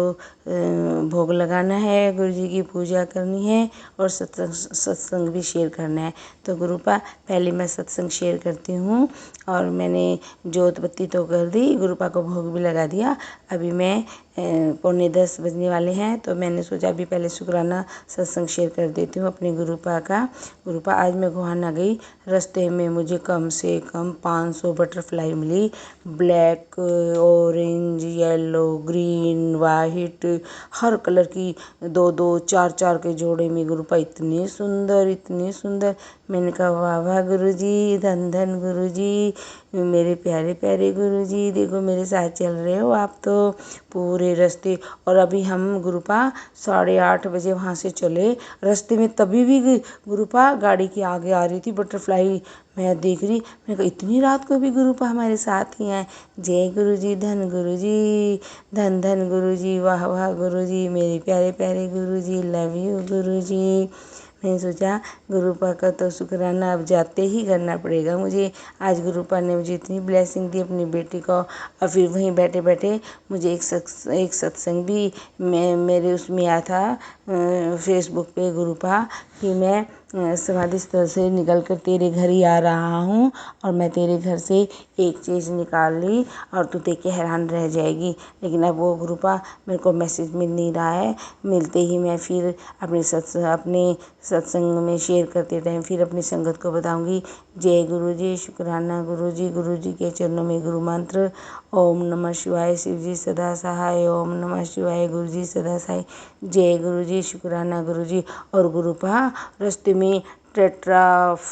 [SPEAKER 4] भोग लगाना है, गुरु जी की पूजा करनी है और सत्संग भी शेयर करना है। तो गुरुपा पहले मैं सत्संग शेयर करती हूँ। और मैंने जोत बत्ती तो कर दी, गुरुपा को भोग भी लगा दिया। अभी मैं 9:45 बजने वाले हैं, तो मैंने सोचा अभी पहले शुक्राना सत्संग शेयर कर देती हूँ अपने गुरुपा का। गुरुपा आज मैं गोहाना गई, रास्ते में मुझे कम से कम 500 बटरफ्लाई मिली। Black, orange, yellow, green, white, हर कलर की 2-2, 4-4 के जोड़े में गुरुपा। इतनी सुंदर मैंने कहा वाह वाह गुरुजी, धन धन गुरुजी, मेरे प्यारे प्यारे गुरुजी, देखो मेरे साथ चल रहे हो आप तो पूरे रास्ते। और अभी हम गुरुपा 8:30 बजे वहाँ से चले, रास्ते में तभी भी गुरुपा गाड़ी की आगे आ रही थी बटरफ्लाई, मैं देख रही, मैंने कहा इतनी रात को भी गुरुपा हमारे साथ ही हैं। जय गुरुजी, धन गुरुजी, धन धन गुरुजी, वाह वाह गुरुजी, मेरे प्यारे प्यारे गुरुजी, लव यू गुरुजी। मैंने सोचा गुरुपा का तो शुक्राना अब जाते ही करना पड़ेगा मुझे। आज गुरुपा ने मुझे इतनी ब्लेसिंग दी अपनी बेटी को। और फिर वहीं बैठे बैठे मुझे एक सत्संग भी मेरे उसमें आया था फेसबुक पे गुरुपा, कि मैं समाधि स्थल से निकल कर तेरे घर ही आ रहा हूँ और मैं तेरे घर से एक चीज़ निकाल ली और तू देख के हैरान रह जाएगी। लेकिन अब वो गुरुपा मेरे को मैसेज मिल नहीं रहा है, मिलते ही मैं फिर अपने सत्संग में शेयर करते टाइम फिर अपनी संगत को बताऊंगी। जय गुरुजी, शुक्राना गुरुजी, गुरुजी के चरणों में गुरु मंत्र ओम नमः शिवाय, शिव जी सदा सहाय, ओम नमः शिवाय, गुरुजी सदा सहाय। जय गुरुजी, शुक्राना गुरुजी। और गुरुपा रास्ते में टेट्रा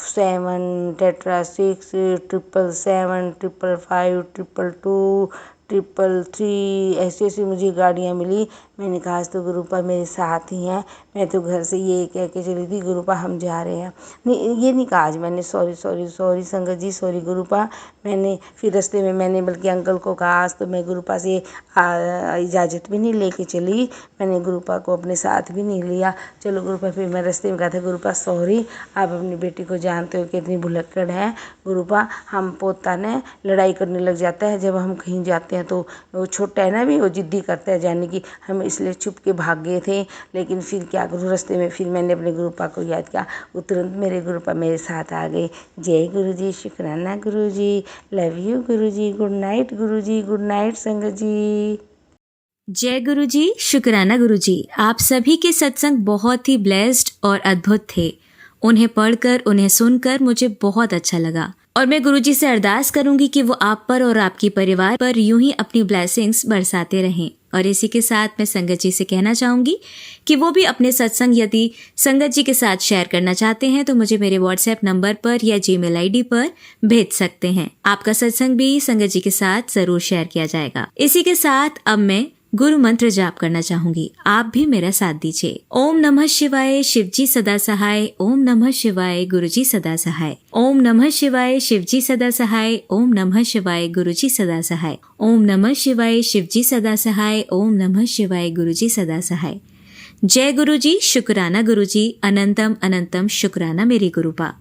[SPEAKER 4] 7, टेट्रा 6, 777, 555, 222, 333 ऐसी ऐसी मुझे गाड़ियाँ मिली। मैंने कहा आज तो गुरुपा मेरे साथ ही हैं। मैं तो घर से ये कह के चली थी गुरुपा हम जा रहे हैं, नहीं ये नहीं कहा आज मैंने, सॉरी सॉरी सॉरी संगत जी, सॉरी गुरुपा। मैंने फिर रास्ते में मैंने बल्कि अंकल को कहा आज तो मैं गुरुपा से इजाज़त भी नहीं लेके चली, मैंने गुरुपा को अपने साथ भी नहीं लिया। चलो गुरुपा, फिर मैं रास्ते में कहा था गुरुपा सॉरी, आप अपनी बेटी को जानते हो कि इतनी भुलक्कड़ है गुरुपा, हम पोता ने लड़ाई करने लग जाता है जब हम कहीं जाते हैं, तो वो छोटा है ना भी, वो जिद्दी करता है जाने की, हम इसलिए छुप के भाग गए थे। लेकिन फिर क्या करूँ, रास्ते में फिर मैंने अपने गुरुपा को याद किया, वो तुरंत मेरे गुरुपा मेरे साथ आ गए। जय गुरुजी, शुक्राना Guruji, love you Guruji, good night Guruji, good night संगत जी।
[SPEAKER 1] जय गुरुजी, शुक्राना गुरुजी। आप सभी के सत्संग बहुत ही ब्लेस्ड और अद्भुत थे। उन्हें पढ़कर, उन्हें सुनकर मुझे बहुत अच्छा लगा और मैं गुरुजी से अरदास करूंगी कि वो आप पर और आपके परिवार पर यूं ही अपनी ब्लेसिंग्स बरसाते रहें। और इसी के साथ मैं संगत जी से कहना चाहूंगी कि वो भी अपने सत्संग यदि संगत जी के साथ शेयर करना चाहते हैं तो मुझे मेरे व्हाट्सएप नंबर पर या जीमेल आईडी पर भेज सकते हैं। आपका सत्संग भी संगत जी के साथ जरूर शेयर किया जाएगा। इसी के साथ अब मैं गुरु मंत्र जाप करना चाहूंगी, आप भी मेरा साथ दीजिए। ओम नमः शिवाय, शिवजी सदा सहाय, ओम नमः शिवाय, गुरुजी सदा सहाय, ओम नमः शिवाय, शिवजी सदा सहाय, ओम नमः शिवाय, गुरुजी सदा सहाय, ओम नमः शिवाय, शिवजी सदा सहाय, ओम नमः शिवाय, गुरुजी सदा सहाय। जय गुरुजी, शुक्राना गुरुजी, अनंतम अनंतम शुक्राना मेरी गुरुपा।